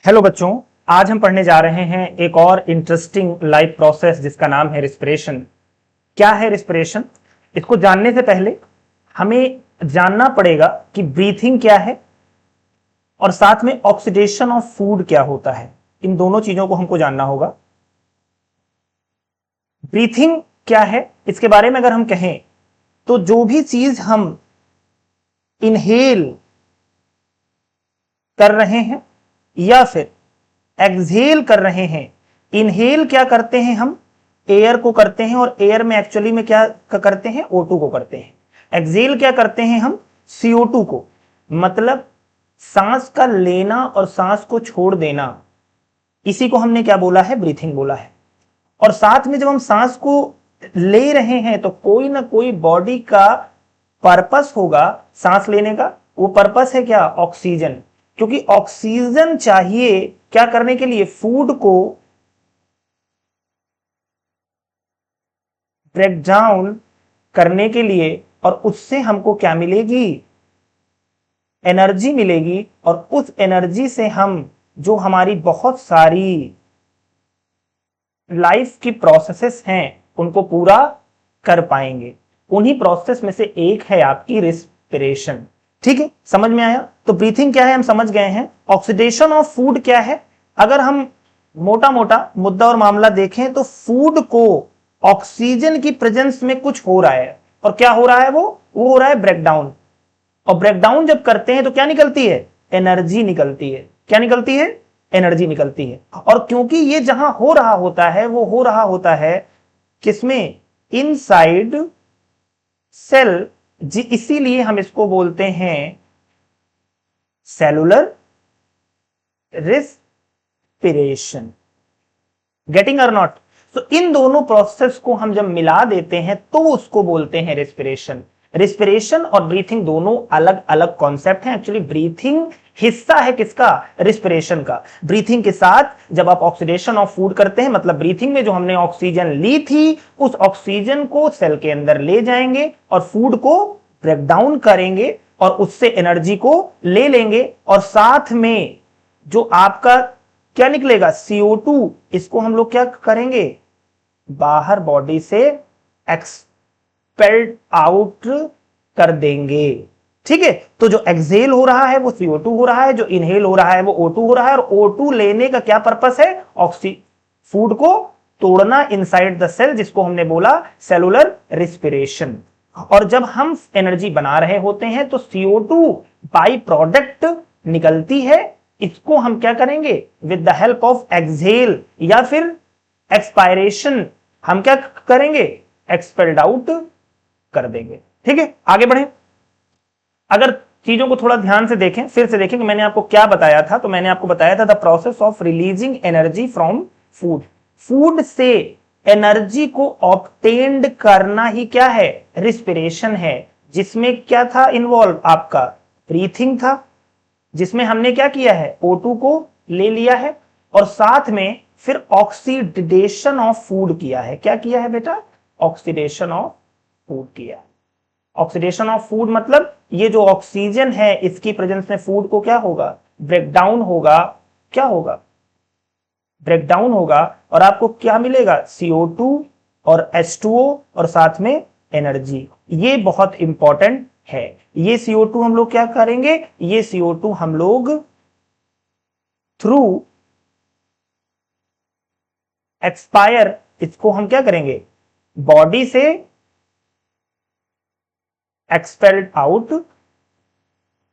Hello बच्चों, आज हम पढ़ने जा रहे हैं एक और इंटरेस्टिंग लाइफ प्रोसेस जिसका नाम है रिस्पिरेशन। क्या है रिस्पिरेशन? इसको जानने से पहले हमें जानना पड़ेगा कि ब्रीथिंग क्या है और साथ में ऑक्सीडेशन ऑफ फूड क्या होता है। इन दोनों चीजों को हमको जानना होगा। ब्रीथिंग क्या है इसके बारे में अगर हम कहें तो जो भी चीज हम इनहेल कर रहे हैं या फिर एक्सहेल कर रहे हैं। इनहेल क्या करते हैं? हम एयर को करते हैं और एयर में एक्चुअली में क्या करते हैं? O2 को करते हैं। एक्सहेल क्या करते हैं? हम CO2 को। मतलब सांस का लेना और सांस को छोड़ देना, इसी को हमने क्या बोला है? ब्रीथिंग बोला है। और साथ में जब हम सांस को ले रहे हैं तो कोई ना कोई बॉडी का पर्पस होगा सांस लेने का। वो पर्पस है क्या? ऑक्सीजन। क्योंकि ऑक्सीजन चाहिए क्या करने के लिए? फूड को ब्रेक डाउन करने के लिए। और उससे हमको क्या मिलेगी? एनर्जी मिलेगी। और उस एनर्जी से हम जो हमारी बहुत सारी लाइफ की प्रोसेसेस हैं उनको पूरा कर पाएंगे। उन्हीं प्रोसेस में से एक है आपकी रिस्पिरेशन। ठीक है, समझ में आया? तो ब्रीथिंग क्या है हम समझ गए हैं। ऑक्सीडेशन ऑफ फूड क्या है? अगर हम मोटा मोटा मुद्दा और मामला देखें तो फूड को ऑक्सीजन की प्रेजेंस में कुछ हो रहा है। और क्या हो रहा है? वो हो रहा है ब्रेकडाउन। और ब्रेकडाउन जब करते हैं तो क्या निकलती है? एनर्जी निकलती है। क्या निकलती है? एनर्जी निकलती है। और क्योंकि ये जहां हो रहा होता है वो हो रहा होता है किसमें? Inside cell. जी, इसीलिए हम इसको बोलते हैं सेलुलर रिस्पिरेशन। गेटिंग और नॉट? तो इन दोनों प्रोसेस को हम जब मिला देते हैं तो उसको बोलते हैं रिस्पिरेशन। रिस्पिरेशन और ब्रीथिंग दोनों अलग अलग कॉन्सेप्ट हैं। एक्चुअली ब्रीथिंग हिस्सा है किसका? रिस्पिरेशन का। ब्रीथिंग के साथ जब आप ऑक्सीडेशन ऑफ फूड करते हैं, मतलब ब्रीथिंग में जो हमने ऑक्सीजन ली थी उस ऑक्सीजन को सेल के अंदर ले जाएंगे और फूड को ब्रेक डाउन करेंगे और उससे एनर्जी को ले लेंगे। और साथ में जो आपका क्या निकलेगा? CO2। इसको हम लोग क्या करेंगे? बाहर बॉडी से एक्सपेल्ड आउट कर देंगे। ठीक है, तो जो एक्सहेल हो रहा है वो CO2 हो रहा है, जो इनहेल हो रहा है वो O2 हो रहा है। और O2 लेने का क्या पर्पस है? फूड को तोड़ना इनसाइड द सेल, जिसको हमने बोला सेलुलर रिस्पिरेशन। और जब हम एनर्जी बना रहे होते हैं तो CO2 बाई प्रोडक्ट निकलती है। इसको हम क्या करेंगे? With the help of exhale या फिर एक्सपायरेशन हम क्या करेंगे? एक्सपेल्ड आउट कर देंगे। ठीक है, आगे बढ़े। अगर चीजों को थोड़ा ध्यान से देखें, फिर से देखें कि मैंने आपको क्या बताया था। तो मैंने आपको बताया था the process of releasing energy from food. Food से एनर्जी को ऑब्टेन्ड करना ही क्या है? रिस्पिरेशन है। जिसमें क्या था इन्वॉल्व? आपका ब्रीथिंग था, जिसमें हमने क्या किया है? O2 को ले लिया है और साथ में फिर ऑक्सीडेशन ऑफ फूड किया है। क्या किया है बेटा? ऑक्सीडेशन ऑफ फूड किया है। ऑक्सीडेशन ऑफ फूड मतलब ये जो ऑक्सीजन है इसकी प्रेजेंस में फूड को क्या होगा? ब्रेकडाउन होगा। क्या होगा? ब्रेकडाउन होगा। और आपको क्या मिलेगा? CO2 और H2O और साथ में एनर्जी। ये बहुत इंपॉर्टेंट है। ये CO2 हम लोग क्या करेंगे? ये CO2 हम लोग थ्रू एक्सपायर, इसको हम क्या करेंगे? बॉडी से एक्सपेल्ड आउट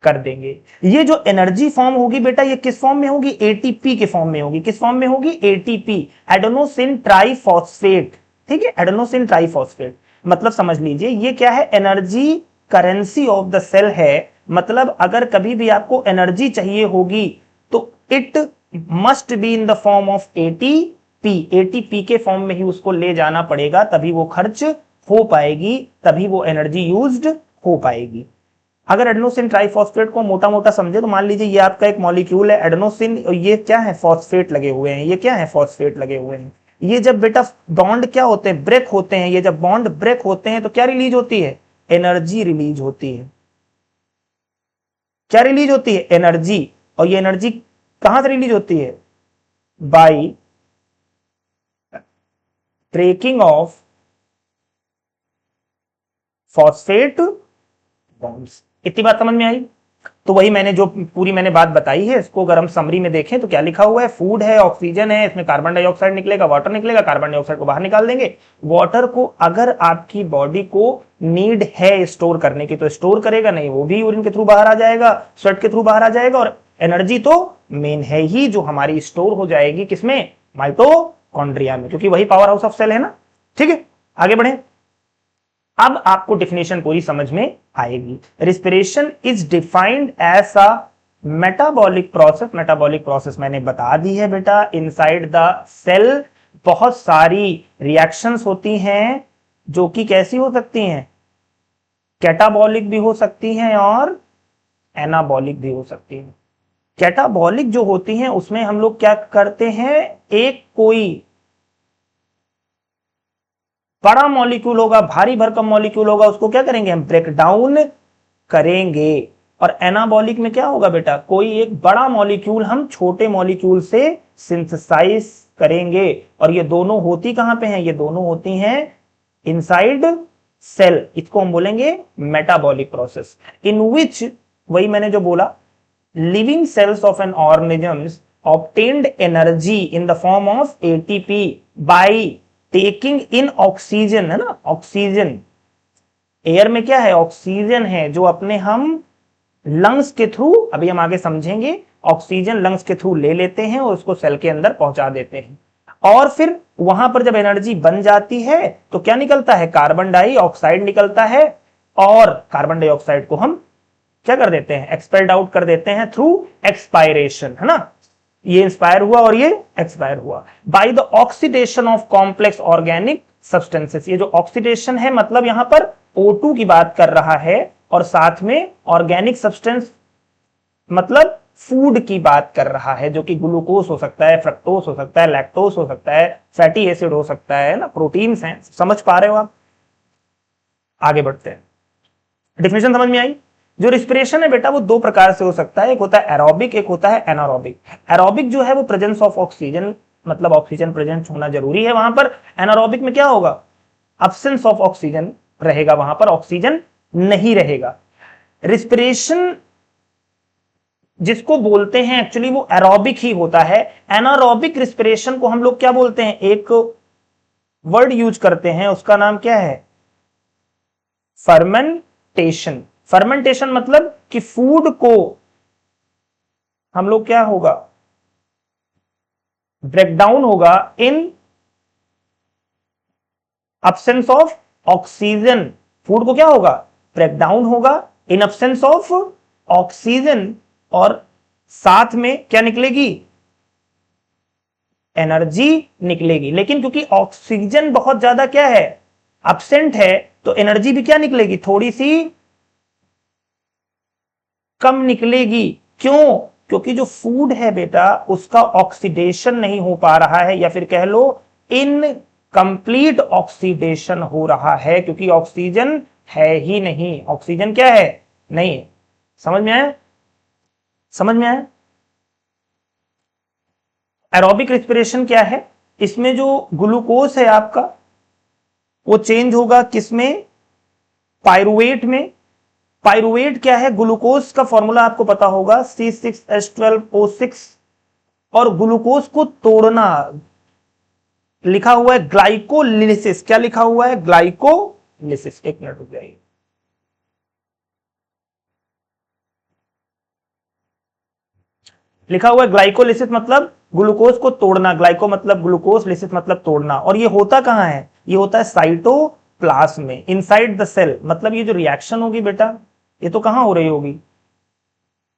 कर देंगे। ये जो एनर्जी फॉर्म होगी बेटा, ये किस फॉर्म में होगी? ATP के फॉर्म में होगी। किस फॉर्म में होगी? ATP, adenosine triphosphate. ठीक है, एडेनोसिन ट्राइफॉस्फेट। मतलब समझ लीजिए ये क्या है? Energy currency of the cell है। मतलब अगर कभी भी आपको एनर्जी चाहिए होगी तो it must be in the form of ATP। ATP के फॉर्म में ही उसको ले जाना पड़ेगा, तभी वो खर्च हो पाएगी, तभी वो एनर्जी यूज्ड हो पाएगी। अगर एडेनोसिन ट्राइफॉस्फेट को मोटा मोटा समझे तो मान लीजिए ये आपका एक मॉलिक्यूल है एडेनोसिन, और ये क्या है? फॉस्फेट लगे हुए हैं। ये क्या है? फॉस्फेट लगे हुए हैं। ये जब बेटा बॉन्ड क्या होते हैं? ब्रेक होते हैं। ये जब बॉन्ड ब्रेक होते हैं तो क्या रिलीज होती है? एनर्जी रिलीज होती है। क्या रिलीज होती है? एनर्जी। और ये एनर्जी कहां से रिलीज होती है? By breaking of phosphate bonds. इतनी बात समझ में आई? तो वही मैंने जो पूरी मैंने बात बताई है, इसको अगर हम समरी में देखें तो क्या लिखा हुआ है? फूड है, ऑक्सीजन है, इसमें कार्बन डाइऑक्साइड निकलेगा, वाटर निकलेगा, कार्बन डाइऑक्साइड को बाहर निकाल देंगे। वाटर को अगर आपकी बॉडी को नीड है स्टोर करने की तो स्टोर करेगा, नहीं वो भी यूरिन के थ्रू बाहर आ जाएगा, स्वेट के थ्रू बाहर आ जाएगा। और एनर्जी तो मेन है ही जो हमारी स्टोर हो जाएगी किसमें? माइटोकॉन्ड्रिया में, क्योंकि वही पावर हाउस ऑफ सेल है ना। ठीक है, आगे बढ़े। अब आपको डेफिनेशन पूरी समझ में आएगी। Respiration is defined as a metabolic process. Metabolic process मैंने बता दी है बेटा। इनसाइड द सेल बहुत सारी रिएक्शंस होती हैं जो कि कैसी हो सकती हैं? कैटाबॉलिक भी हो सकती हैं और एनाबॉलिक भी हो सकती हैं। कैटाबॉलिक जो होती हैं उसमें हम लोग क्या करते हैं? एक कोई बड़ा मॉलिक्यूल होगा, भारी भरकम मॉलिक्यूल होगा, उसको क्या करेंगे? हम ब्रेक डाउन करेंगे। और एनाबॉलिक में क्या होगा बेटा? कोई एक बड़ा मॉलिक्यूल हम छोटे मॉलिक्यूल से सिंथेसाइज करेंगे। और ये दोनों होती कहां पे हैं? ये दोनों होती हैं इनसाइड सेल। इसको हम बोलेंगे मेटाबॉलिक प्रोसेस, इन विच, वही मैंने जो बोला, living cells of N organisms obtained energy in the form of ATP by taking in oxygen, है ना। ऑक्सीजन, एयर में क्या है? ऑक्सीजन है, जो अपने हम लंग्स के थ्रू, अभी हम आगे समझेंगे, ऑक्सीजन लंग्स के थ्रू ले लेते हैं और उसको सेल के अंदर पहुंचा देते हैं। और फिर वहां पर जब एनर्जी बन जाती है तो क्या निकलता है? कार्बन डाइऑक्साइड निकलता है। और कार्बन डाइऑक्साइड को हम क्या कर देते हैं? एक्सपेल्ड आउट कर देते हैं थ्रू एक्सपायरेशन, है ना। ये इंस्पायर हुआ और ये एक्सपायर हुआ by the oxidation of complex organic substances. ये जो ऑक्सीडेशन है मतलब यहां पर O2 की बात कर रहा है और साथ में ऑर्गेनिक सब्सटेंस मतलब फूड की बात कर रहा है, जो कि ग्लूकोज हो सकता है, फ्रक्टोज हो सकता है, लैक्टोज हो सकता है, फैटी एसिड हो सकता है ना, प्रोटीन्स हैं। समझ पा रहे हो आप? आगे बढ़ते हैं। डिफिनेशन समझ में आई? जो रिस्पिरेशन है बेटा वो दो प्रकार से हो सकता है, एक होता है एरोबिक, एक होता है एनारोबिक। एरोबिक जो है वो प्रेजेंस ऑफ ऑक्सीजन, मतलब ऑक्सीजन प्रेजेंस होना जरूरी है वहां पर। एनारोबिक में क्या होगा? अब्सेंस ऑफ ऑक्सीजन रहेगा, वहां पर ऑक्सीजन नहीं रहेगा। रिस्पिरेशन जिसको बोलते हैं एक्चुअली वो एरोबिक ही होता है। एनारोबिक रिस्पिरेशन को हम लोग क्या बोलते हैं? एक वर्ड यूज करते हैं, उसका नाम क्या है? फर्मेंटेशन। फर्मेंटेशन मतलब कि फूड को हम लोग क्या होगा? ब्रेकडाउन होगा इन अब्सेंस ऑफ ऑक्सीजन। फूड को क्या होगा? ब्रेकडाउन होगा इन अब्सेंस ऑफ ऑक्सीजन। और साथ में क्या निकलेगी? एनर्जी निकलेगी। लेकिन क्योंकि ऑक्सीजन बहुत ज्यादा क्या है? अब्सेंट है, तो एनर्जी भी क्या निकलेगी? थोड़ी सी कम निकलेगी। क्यों? क्योंकि जो फूड है बेटा उसका ऑक्सीडेशन नहीं हो पा रहा है, या फिर कह लो इनकंप्लीट ऑक्सीडेशन हो रहा है, क्योंकि ऑक्सीजन है ही नहीं। ऑक्सीजन क्या है? नहीं है। समझ में आया? समझ में आया? एरोबिक रेस्पिरेशन क्या है? इसमें जो ग्लूकोज है आपका वो चेंज होगा किसमें? पायरुवेट में। पायरुवेट क्या है? ग्लूकोज का फॉर्मूला आपको पता होगा, C6H12O6। और ग्लूकोज को तोड़ना लिखा हुआ है ग्लाइकोलिसिस। क्या लिखा हुआ है? ग्लाइकोलिसिस। एक मिनट रुक जाइए। लिखा हुआ है ग्लाइकोलिसिस मतलब ग्लूकोज को तोड़ना। ग्लाइको मतलब ग्लूकोज, लिसिस मतलब तोड़ना। और ये होता कहां है? ये होता है साइटोप्लाज्म में, इनसाइड द सेल। मतलब ये जो रिएक्शन होगी बेटा ये तो कहां हो रही होगी?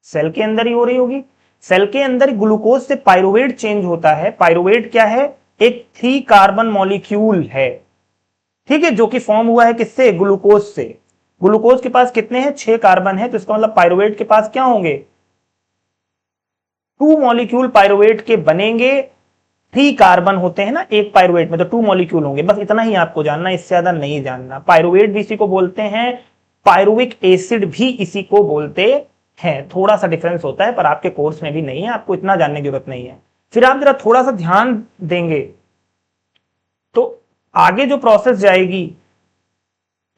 सेल के अंदर ही हो रही होगी। सेल के अंदर ग्लूकोज से पायरुवेट चेंज होता है। पायरुवेट क्या है? एक 3 कार्बन मॉलिक्यूल है, ठीक है, जो कि फॉर्म हुआ है किससे? ग्लूकोज से। ग्लूकोज के पास कितने हैं? 6 कार्बन है, तो इसका मतलब पायरुवेट के पास क्या होंगे? 2 मॉलिक्यूल पायरुवेट के बनेंगे। 3 कार्बन होते हैं ना एक पायरुवेट में, तो 2 मॉलिक्यूल होंगे। बस इतना ही आपको जानना, इससे ज्यादा नहीं जानना। पायरुवेट भी इसी को बोलते हैं, पायरुविक एसिड भी इसी को बोलते हैं, थोड़ा सा डिफरेंस होता है, पर आपके कोर्स में भी नहीं है, आपको इतना जानने की जरूरत नहीं है। फिर आप जरा थोड़ा सा ध्यान देंगे तो आगे जो प्रोसेस जाएगी,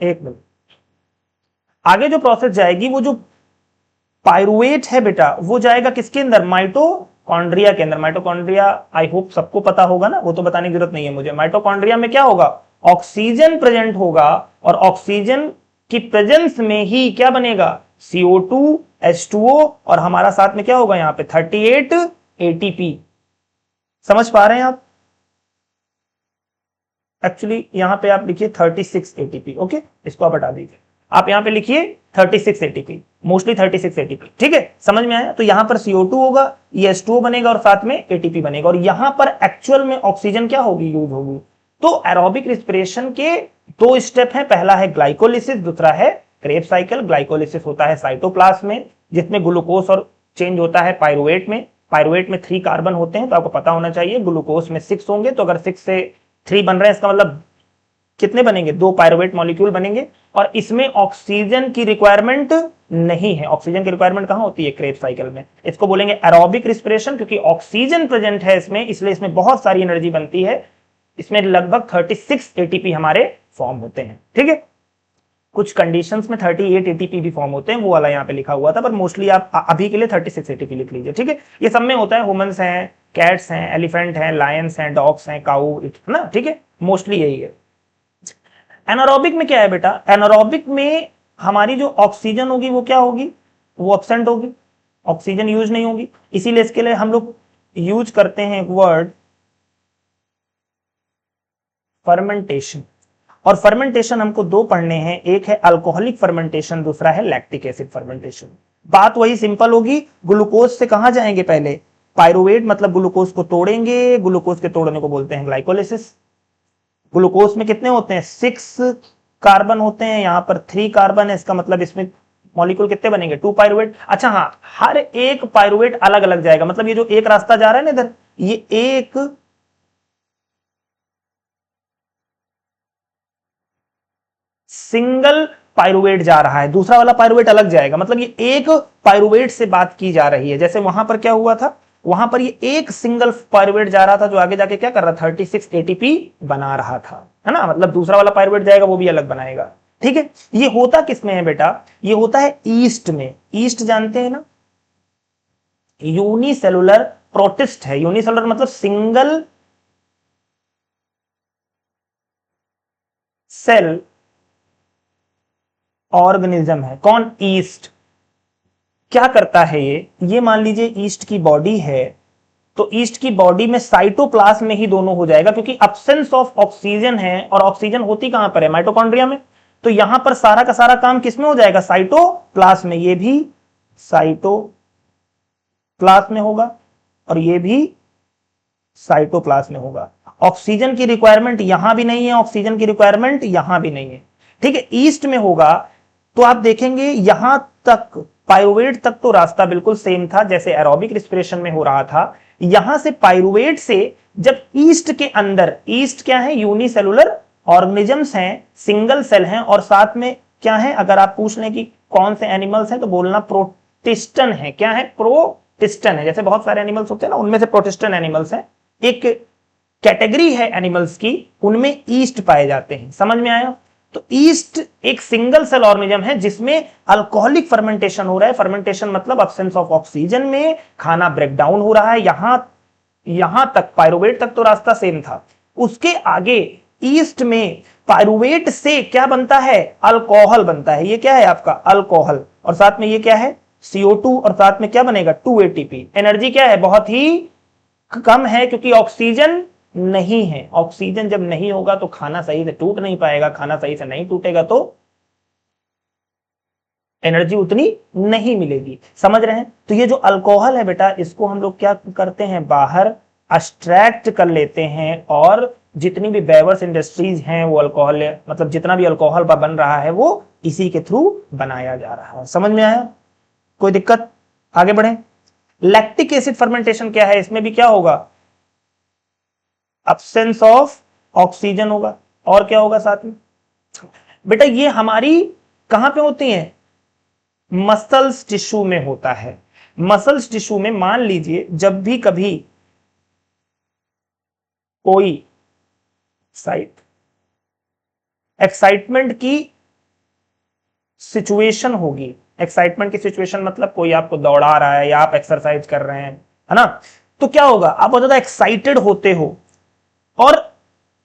एक मिनट, आगे जो प्रोसेस जाएगी वो जो पायरुवेट है बेटा वो जाएगा किसके अंदर, माइटोकॉन्ड्रिया के अंदर। माइटोकॉन्ड्रिया आई होप सबको पता होगा ना, वो तो बताने की जरूरत नहीं है मुझे। माइटोकॉन्ड्रिया में क्या होगा, ऑक्सीजन प्रेजेंट होगा और ऑक्सीजन की प्रेजेंस में ही क्या बनेगा, CO2 H2O और हमारा साथ में क्या होगा यहां पे 38 ATP। समझ पा रहे हैं आप? एक्चुअली यहां पे आप लिखिए 36 ATP, ओके, इसको आप हटा दीजिए, आप यहां पे लिखिए 36 ATP, मोस्टली 36 ATP, ठीक है, समझ में आया? तो यहां पर CO2 होगा, ये H2O बनेगा और साथ में ATP बनेगा, और यहां पर एक्चुअल में ऑक्सीजन क्या होगी, यूज होगी। तो एरोबिक रिस्पिरेशन के दो स्टेप है, पहला है ग्लाइकोलिसिस, दूसरा है क्रेब्स साइकिल। ग्लाइकोलिसिस होता है साइटोप्लाज्म में, जिसमें ग्लूकोज और चेंज होता है पायरुवेट में। पायरुवेट में 3 कार्बन होते हैं, तो आपको पता होना चाहिए, ग्लूकोज में 6 होंगे, तो अगर 6 से 3 बन रहे हैं, इसका मतलब कितने बनेंगे, 2 पायरुवेट मॉलिक्यूल बनेंगे। और इसमें ऑक्सीजन की रिक्वायरमेंट नहीं है। ऑक्सीजन की रिक्वायरमेंट कहां होती है, क्रेब्स साइकिल में। इसको बोलेंगे एरोबिक रिस्पिरेशन, क्योंकि ऑक्सीजन प्रेजेंट है इसमें, इसलिए इसमें बहुत सारी एनर्जी बनती है। इसमें लगभग 36 ATP हमारे फॉर्म होते हैं, ठीक है। कुछ कंडीशंस में 38 ATP भी फॉर्म होते हैं, वो वाला यहाँ पे लिखा हुआ था, पर मोस्टली आप अभी के लिए 36 ATP लिख लीजिए, ठीक है। ये सब में होता है, ह्यूमंस हैं, कैट्स हैं, एलिफेंट हैं, लायंस हैं, डॉग्स हैं, काऊ, है ना, ठीक है, मोस्टली यही है। एनारोबिक में क्या है बेटा, एनारोबिक में हमारी जो ऑक्सीजन होगी वो क्या होगी, वो एब्सेंट होगी, ऑक्सीजन यूज नहीं होगी। इसीलिए इसके लिए हम लोग यूज करते हैं एक वर्ड, फर्मेंटेशन। और फर्मेंटेशन हमको 2 पढ़ने हैं, एक है अल्कोहलिक फर्मेंटेशन, दूसरा है लैक्टिक एसिड फर्मेंटेशन। बात वही सिंपल होगी, ग्लूकोज से कहां जाएंगे, पहले पायरुवेट, मतलब ग्लूकोज को तोड़ेंगे, ग्लूकोज के तोड़ने को बोलते हैं ग्लाइकोलिसिस। ग्लूकोज में कितने होते हैं, 6 कार्बन होते हैं, यहां पर 3 कार्बन है, इसका मतलब इसमें मॉलिक्यूल कितने बनेंगे, 2 पायरुवेट। अच्छा हाँ, हर एक पायरुवेट अलग अलग जाएगा, मतलब ये जो एक रास्ता जा रहा है ना इधर, ये एक सिंगल पायरुवेट जा रहा है, दूसरा वाला पायरुवेट अलग जाएगा, मतलब ये एक पायरुवेट से बात की जा रही है। जैसे वहां पर क्या हुआ था, वहां पर ये एक सिंगल पायरुवेट जा रहा था, जो आगे जाके क्या कर रहा था, 36 ATP बना रहा था, है ना, मतलब दूसरा वाला पायरुवेट जाएगा वो भी अलग बनाएगा, ठीक है। ये होता किसमें है बेटा, ये होता है ईस्ट में। ईस्ट जानते हैं ना, यूनिसेलुलर प्रोटिस्ट है। यूनिसेलुलर मतलब सिंगल सेल ऑर्गेनिज्म है। कौन, ईस्ट। क्या करता है ये मान लीजिए ईस्ट की बॉडी है, तो ईस्ट की बॉडी में साइटोप्लाज्म में ही दोनों हो जाएगा, क्योंकि अब्सेंस ऑफ ऑक्सीजन है, और ऑक्सीजन होती कहां पर है, माइटोकॉन्ड्रिया में। तो यहां पर सारा का सारा काम किसमें हो जाएगा, साइटोप्लाज्म में। ये भी साइटोप्लाज्म में होगा और ये भी साइटोप्लाज्म में होगा। ऑक्सीजन की रिक्वायरमेंट यहां भी नहीं है, ऑक्सीजन की रिक्वायरमेंट यहां भी नहीं है, ठीक है। ईस्ट में होगा तो आप देखेंगे यहां तक पायरुवेट तक तो रास्ता बिल्कुल सेम था, जैसे एरोबिक रिस्पिरेशन में हो रहा था। यहां से पायरुवेट से जब ईस्ट के अंदर, ईस्ट क्या है, यूनिसेलुलर ऑर्गेनिजम्स हैं, सिंगल सेल हैं, और साथ में क्या है, अगर आप पूछ लें कि कौन से एनिमल्स हैं तो बोलना प्रोटिस्टन है। क्या है, प्रोटिस्टन है। जैसे बहुत सारे एनिमल्स होते हैं ना, उनमें से प्रोटिस्टन एनिमल्स हैं, एक कैटेगरी है एनिमल्स की, उनमें ईस्ट पाए जाते हैं। समझ में आया? तो ईस्ट एक सिंगल सेल ऑर्गेनिज्म है जिसमें अल्कोहलिक फर्मेंटेशन हो रहा है। फर्मेंटेशन मतलब अब्सेंस ऑफ ऑक्सीजन में खाना ब्रेक डाउन हो रहा है। यहां तक पायरुवेट तक तो रास्ता सेम था, उसके आगे ईस्ट में पायरुवेट से क्या बनता है, अल्कोहल बनता है। ये क्या है आपका, अल्कोहल, और साथ में ये क्या है, CO2, और साथ में क्या बनेगा, 2 ATP। एनर्जी क्या है, बहुत ही कम है, क्योंकि ऑक्सीजन नहीं है। ऑक्सीजन जब नहीं होगा तो खाना सही से टूट नहीं पाएगा, खाना सही से नहीं टूटेगा तो एनर्जी उतनी नहीं मिलेगी। समझ रहे हैं? तो ये जो अल्कोहल है बेटा, इसको हम लोग क्या करते हैं, बाहर एक्सट्रैक्ट कर लेते हैं, और जितनी भी बेवर्स इंडस्ट्रीज हैं वो अल्कोहल, मतलब जितना भी अल्कोहल बन रहा है वो इसी के थ्रू बनाया जा रहा है। समझ में आया? कोई दिक्कत? आगे बढ़े। लैक्टिक एसिड फर्मेंटेशन क्या है, इसमें भी क्या होगा, अब्सेंस ऑफ ऑक्सीजन होगा, और क्या होगा साथ में बेटा, ये हमारी कहां पे होती हैं, मसल्स टिश्यू में होता है। मसल्स टिश्यू में मान लीजिए जब भी कभी कोई एक्साइटमेंट की सिचुएशन होगी, एक्साइटमेंट की सिचुएशन मतलब कोई आपको दौड़ा रहा है या आप एक्सरसाइज कर रहे हैं, है ना, तो क्या होगा, आप बहुत ज्यादा एक्साइटेड होते हो। और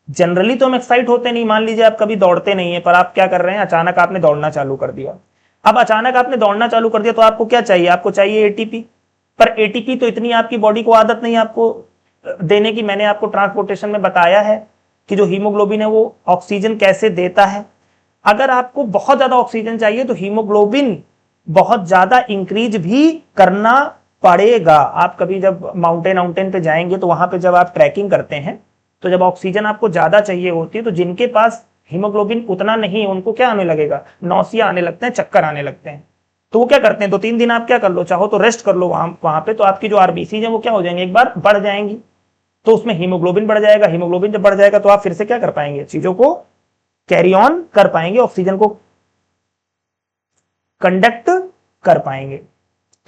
जनरली तो हम एक्साइट होते नहीं, मान लीजिए आप कभी दौड़ते नहीं है, पर आप क्या कर रहे हैं, अचानक आपने दौड़ना चालू कर दिया। अब अचानक आपने दौड़ना चालू कर दिया तो आपको क्या चाहिए, आपको चाहिए एटीपी। पर एटीपी तो इतनी आपकी बॉडी को आदत नहीं आपको देने की। मैंने आपको ट्रांसपोर्टेशन में बताया है कि जो हीमोग्लोबिन है वो ऑक्सीजन कैसे देता है। अगर आपको बहुत ज्यादा ऑक्सीजन चाहिए तो हीमोग्लोबिन बहुत ज्यादा इंक्रीज भी करना पड़ेगा। आप कभी जब माउंटेन पे जाएंगे तो वहां पे जब आप ट्रैकिंग करते हैं तो जब ऑक्सीजन आपको ज्यादा चाहिए होती है तो जिनके पास हीमोग्लोबिन उतना नहीं, उनको क्या आने लगेगा, नौसिया आने लगते हैं, चक्कर आने लगते हैं। तो वो क्या करते हैं, 2-3 दिन आप क्या कर लो, चाहो तो रेस्ट कर लो वहां पे, तो आपकी जो आरबीसी है वो क्या हो जाएंगे, एक बार बढ़ जाएंगी। तो उसमें हीमोग्लोबिन बढ़ जाएगा। हीमोग्लोबिन जब बढ़ जाएगा तो आप फिर से क्या कर पाएंगे, चीजों को कैरी ऑन कर पाएंगे, ऑक्सीजन को कंडक्ट कर पाएंगे।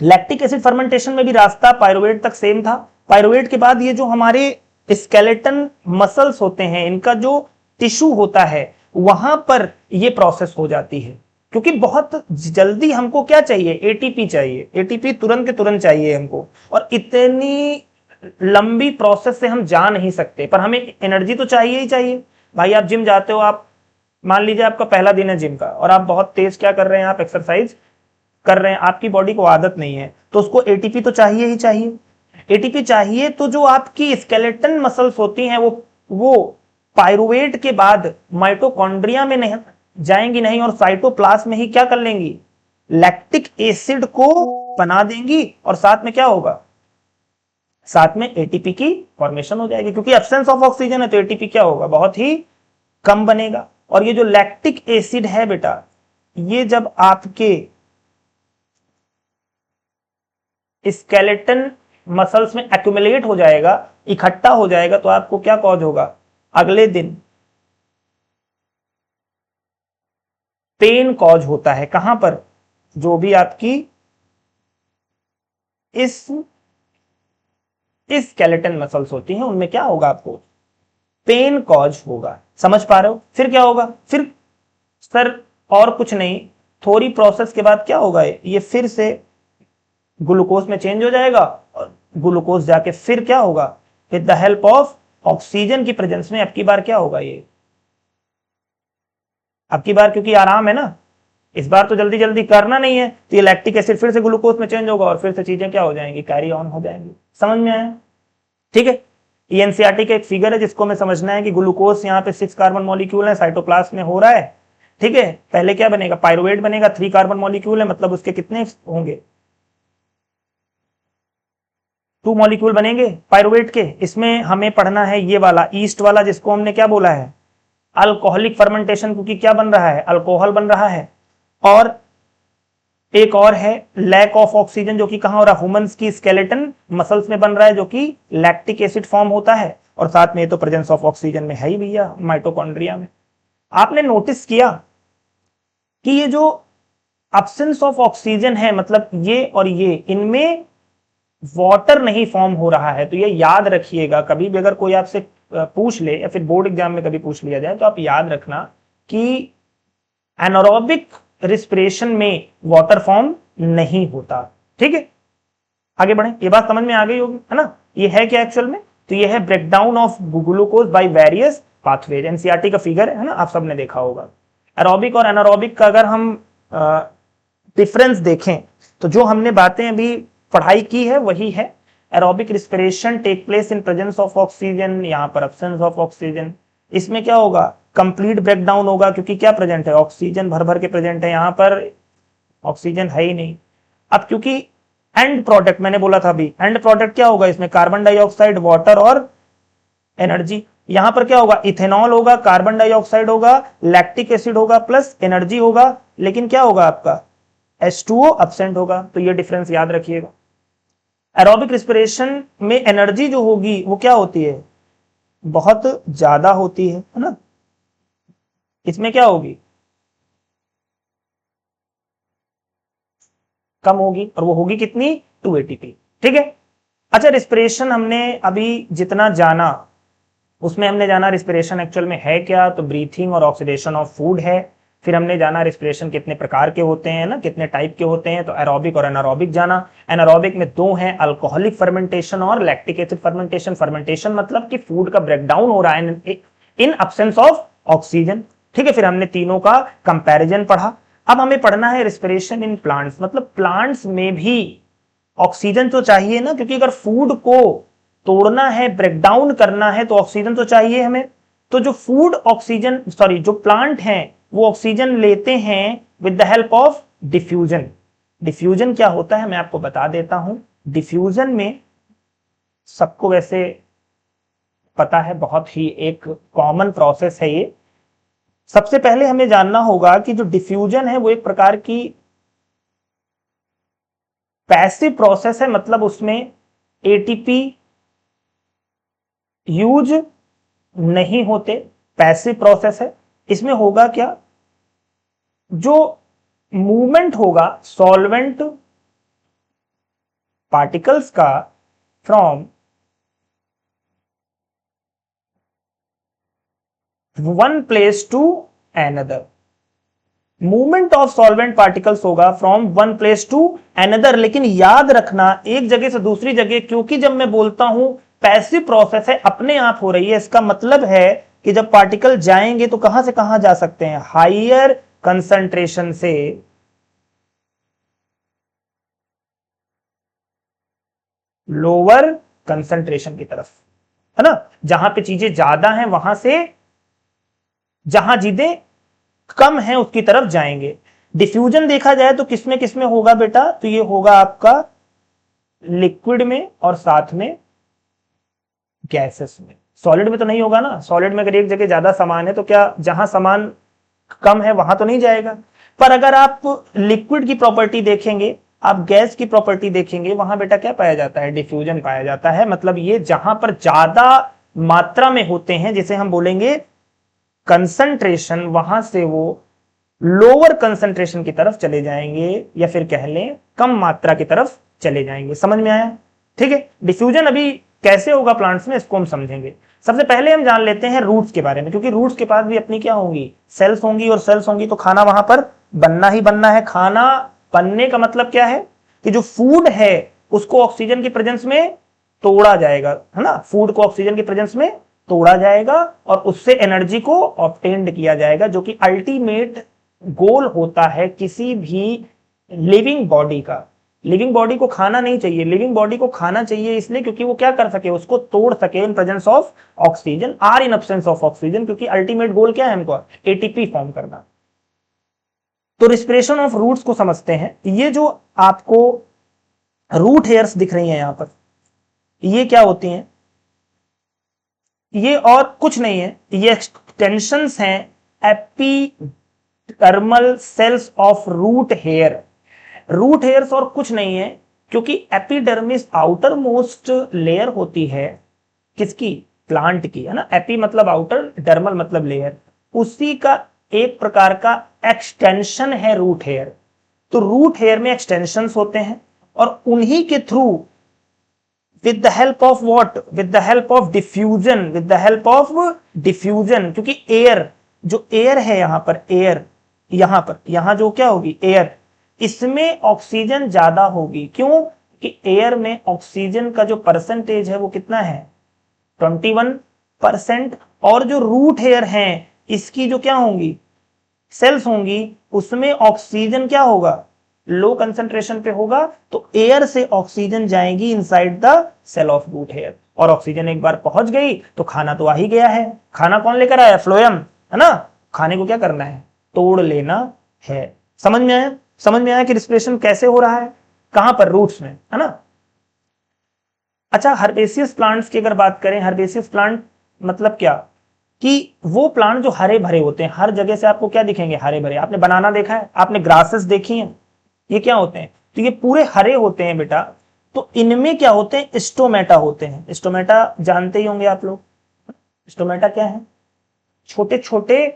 लैक्टिक एसिड फर्मेंटेशन में भी रास्ता पायरुवेट तक सेम था। पायरुवेट के बाद ये जो हमारे स्केलेटन मसल्स होते हैं, इनका जो टिश्यू होता है वहां पर ये प्रोसेस हो जाती है। क्योंकि बहुत जल्दी हमको क्या चाहिए, एटीपी चाहिए, एटीपी तुरंत के तुरंत चाहिए हमको। और इतनी लंबी प्रोसेस से हम जा नहीं सकते, पर हमें एनर्जी तो चाहिए ही चाहिए। भाई आप जिम जाते हो, आप मान लीजिए आपका पहला दिन है जिम का और आप बहुत तेज क्या कर रहे हैं, आप एक्सरसाइज कर रहे हैं, आपकी बॉडी को आदत नहीं है, तो उसको एटीपी तो चाहिए ही चाहिए। एटीपी चाहिए तो जो आपकी स्केलेटन मसल्स होती हैं वो पायरुवेट के बाद माइटोकॉन्ड्रिया में नहीं जाएंगी नहीं, और साइटोप्लाज्म में ही क्या कर लेंगी, लैक्टिक एसिड को बना देंगी। और साथ में क्या होगा, साथ में एटीपी की फॉर्मेशन हो जाएगी। क्योंकि एब्सेंस ऑफ ऑक्सीजन है तो एटीपी क्या होगा, बहुत ही कम बनेगा। और ये जो लैक्टिक एसिड है बेटा, ये जब आपके स्केलेटन मसल्स में एक्यूमुलेट हो जाएगा, इकट्ठा हो जाएगा, तो आपको क्या कॉज होगा, अगले दिन पेन कॉज होता है। कहां पर, जो भी आपकी इस स्केलेटन मसल्स होती हैं उनमें क्या होगा, आपको पेन कॉज होगा। समझ पा रहे हो। फिर क्या होगा, फिर सर और कुछ नहीं, थोड़ी प्रोसेस के बाद क्या होगा, ये फिर से ग्लूकोज में चेंज हो जाएगा और ग्लूकोज जाके फिर क्या होगा, with the help of oxygen की प्रेजेंस में अब की बार क्या होगा, ये अब की बार क्योंकि आराम है ना, इस बार तो जल्दी जल्दी करना नहीं है, तो ये लैक्टिक एसिड फिर से ग्लूकोज में चेंज होगा और फिर से चीजें क्या हो जाएंगी, कैरी ऑन हो जाएंगी। समझ में आया, ठीक है। ये एनसीईआरटी का एक फिगर है जिसको हमें समझना है कि ग्लूकोज यहाँ पे 6 कार्बन मॉलिक्यूल है, साइटोप्लाज्म में हो रहा है, ठीक है। पहले क्या बनेगा, पायरुवेट बनेगा, 3 कार्बन मॉलिक्यूल है, मतलब उसके कितने होंगे, 2 मॉलिक्यूल बनेंगे पायरुवेट के। इसमें हमें पढ़ना है ये वाला ईस्ट वाला, जिसको हमने क्या बोला है, अल्कोहलिक फर्मेंटेशन, क्योंकि क्या बन रहा है, अल्कोहल बन रहा है। और एक और है लैक ऑफ ऑक्सीजन, जो कि कहां हो रहा है, ह्यूमंस की स्केलेटन मसल्स में बन रहा है, जो कि लैक्टिक एसिड फॉर्म होता है। और साथ में तो प्रेजेंस ऑफ ऑक्सीजन में है ही भैया, माइटोकॉन्ड्रिया में। आपने नोटिस किया कि ये जो एब्सेंस ऑफ ऑक्सीजन है, मतलब ये और ये, इनमें वाटर नहीं फॉर्म हो रहा है। तो ये याद रखिएगा, कभी भी अगर कोई आपसे पूछ ले या फिर बोर्ड एग्जाम में कभी पूछ लिया जाए तो आप याद रखना कि एनारोबिक रिस्पिरेशन में वाटर फॉर्म नहीं होता। ठीक है, आगे बढ़े, ये बात समझ में आ गई होगी, है ना। ये है क्या एक्चुअल में, तो ये है breakdown of glucose by various pathways. NCERT का फिगर है ना, आप सबने देखा होगा। एरोबिक और एनारोबिक का अगर हम डिफरेंस देखें तो जो हमने बातें अभी पढ़ाई की है वही है। Aerobic respiration take place in presence of oxygen, यहाँ पर एब्सेंस ऑफ ऑक्सीजन। इसमें क्या होगा, कंप्लीट ब्रेकडाउन होगा, क्योंकि क्या प्रेजेंट है, ऑक्सीजन भर भर के प्रेजेंट है, यहाँ पर ऑक्सीजन है ही नहीं। अब क्योंकि एंड प्रोडक्ट मैंने बोला था अभी, एंड प्रोडक्ट क्या होगा इसमें, कार्बन डाइऑक्साइड, वाटर और एनर्जी। यहां पर क्या होगा, इथेनॉल होगा, कार्बन डाइऑक्साइड होगा, लैक्टिक एसिड होगा, प्लस एनर्जी होगा। लेकिन क्या होगा आपका, H2O एब्सेंट होगा। तो ये डिफरेंस याद रखिएगा। एरोबिक रिस्पिरेशन में एनर्जी जो होगी वो क्या होती है, बहुत ज्यादा होती है ना। इसमें क्या होगी, कम होगी, और वो होगी कितनी, 2 ATP। ठीक है। अच्छा, रिस्पिरेशन हमने अभी जितना जाना उसमें हमने जाना रिस्पिरेशन एक्चुअल में है क्या, तो ब्रीथिंग और ऑक्सीडेशन ऑफ फूड है। फिर हमने जाना रिस्पिरेशन कितने प्रकार के होते हैं ना, कितने टाइप के होते हैं, तो एरोबिक और एनारोबिक जाना। एनारोबिक में दो हैं, अल्कोहलिक फर्मेंटेशन और लैक्टिक एसिड फर्मेंटेशन। फर्मेंटेशन मतलब कि फूड का ब्रेकडाउन हो रहा है इन अब्सेंस ऑफ ऑक्सीजन। ठीक है। फिर हमने तीनों का कंपैरिजन पढ़ा। अब हमें पढ़ना है रिस्पिरेशन इन प्लांट्स, मतलब प्लांट्स में भी ऑक्सीजन तो चाहिए ना, क्योंकि अगर फूड को तोड़ना है, ब्रेकडाउन करना है, तो ऑक्सीजन तो चाहिए हमें। तो जो फूड ऑक्सीजन जो प्लांट हैं वो ऑक्सीजन लेते हैं with the help of diffusion. Diffusion क्या होता है मैं आपको बता देता हूं। डिफ्यूजन में सबको वैसे पता है, बहुत ही एक कॉमन प्रोसेस है ये। सबसे पहले हमें जानना होगा कि जो डिफ्यूजन है वो एक प्रकार की पैसिव प्रोसेस है, मतलब उसमें एटीपी यूज नहीं होते, पैसिव प्रोसेस है। इसमें होगा क्या, जो मूवमेंट होगा सॉल्वेंट पार्टिकल्स का from one place to another, movement of solvent particles होगा from one place to another. लेकिन याद रखना एक जगह से दूसरी जगह, क्योंकि जब मैं बोलता हूं पैसिव प्रोसेस है, अपने आप हो रही है, इसका मतलब है कि जब पार्टिकल जाएंगे तो कहां से कहां जा सकते हैं, हायर कंसंट्रेशन से लोअर कंसंट्रेशन की तरफ, है ना। जहां पे चीजें ज्यादा हैं वहां से जहां चीजें कम है उसकी तरफ जाएंगे। डिफ्यूजन देखा जाए तो किसमें किसमें होगा बेटा, तो ये होगा आपका लिक्विड में और साथ में गैसेस में। सॉलिड में तो नहीं होगा ना, सॉलिड में अगर एक जगह ज्यादा सामान है तो क्या जहां सामान कम है वहां तो नहीं जाएगा। पर अगर आप लिक्विड की प्रॉपर्टी देखेंगे, आप गैस की प्रॉपर्टी देखेंगे, वहां बेटा क्या पाया जाता है, डिफ्यूजन पाया जाता है। मतलब ये जहां पर ज्यादा मात्रा में होते हैं, जिसे हम बोलेंगे कंसंट्रेशन, वहां से वो लोअर कंसंट्रेशन की तरफ चले जाएंगे, या फिर कह लें कम मात्रा की तरफ चले जाएंगे। समझ में आया। ठीक है। डिफ्यूजन अभी कैसे होगा प्लांट्स में, इसको हम समझेंगे। सबसे पहले हम जान लेते हैं रूट्स के बारे में, क्योंकि रूट्स के पास भी अपनी क्या होंगी, सेल्स होंगी, और सेल्स होंगी तो खाना वहां पर बनना ही बनना है। खाना बनने का मतलब क्या है कि जो फूड है उसको ऑक्सीजन की प्रेजेंस में तोड़ा जाएगा, है ना। फूड को ऑक्सीजन की प्रेजेंस में तोड़ा जाएगा और उससे एनर्जी को ऑब्टेन्ड किया जाएगा, जो कि अल्टीमेट गोल होता है किसी भी लिविंग बॉडी का। लिविंग बॉडी को खाना नहीं चाहिए, लिविंग बॉडी को खाना चाहिए इसलिए क्योंकि वो क्या कर सके, उसको तोड़ सके in presence of oxygen or in absence of oxygen, क्योंकि अल्टीमेट गोल क्या है हमको, एटीपी फॉर्म करना। तो रिस्पिरेशन ऑफ रूट्स को समझते हैं। ये जो आपको रूट हेयर्स दिख रही हैं यहां पर, ये क्या होती हैं, ये और कुछ नहीं है, ये एक्सटेंशंस हैं epidermal cells of root hair. Root hairs और कुछ नहीं है, क्योंकि एपिडर्मिस आउटर मोस्ट लेयर होती है किसकी, प्लांट की, है ना। एपी मतलब आउटर, डर्मल मतलब लेयर, उसी का एक प्रकार का एक्सटेंशन है रूट हेयर। तो रूट हेयर में एक्सटेंशंस होते हैं और उन्हीं के through with the help of what, with the help of diffusion, with the help of diffusion, क्योंकि एयर, जो एयर है यहां पर, एयर यहां पर, यहां जो क्या होगी, एयर, इसमें ऑक्सीजन ज्यादा होगी। क्यों कि एयर में ऑक्सीजन का जो परसेंटेज है वो कितना है, 21%। और जो रूट हेयर है इसकी जो क्या होंगी, सेल्स होंगी, उसमें ऑक्सीजन क्या होगा, लो कंसंट्रेशन पे होगा। तो एयर से ऑक्सीजन जाएगी inside the cell of root hair, और ऑक्सीजन एक बार पहुंच गई तो खाना तो आ ही गया है। खाना कौन लेकर आया, फ्लोएम, है ना। खाने को क्या करना है, तोड़ लेना है। समझ में आया, समझ में आया कि रिस्पिरेशन कैसे हो रहा है, कहां पर, रूट्स में, है ना। अच्छा, हर्बेसियस प्लांट्स की अगर बात करें, हर्बेसियस प्लांट मतलब क्या, कि वो प्लांट जो हरे भरे होते हैं, हर जगह से आपको क्या दिखेंगे, हरे भरे। आपने बनाना देखा है, आपने ग्रासेस देखी हैं, ये क्या होते हैं, तो ये पूरे हरे होते हैं बेटा। तो इनमें क्या होते हैं, स्टोमेटा होते हैं। स्टोमेटा जानते ही होंगे आप लोग, स्टोमेटा क्या है, छोटे छोटे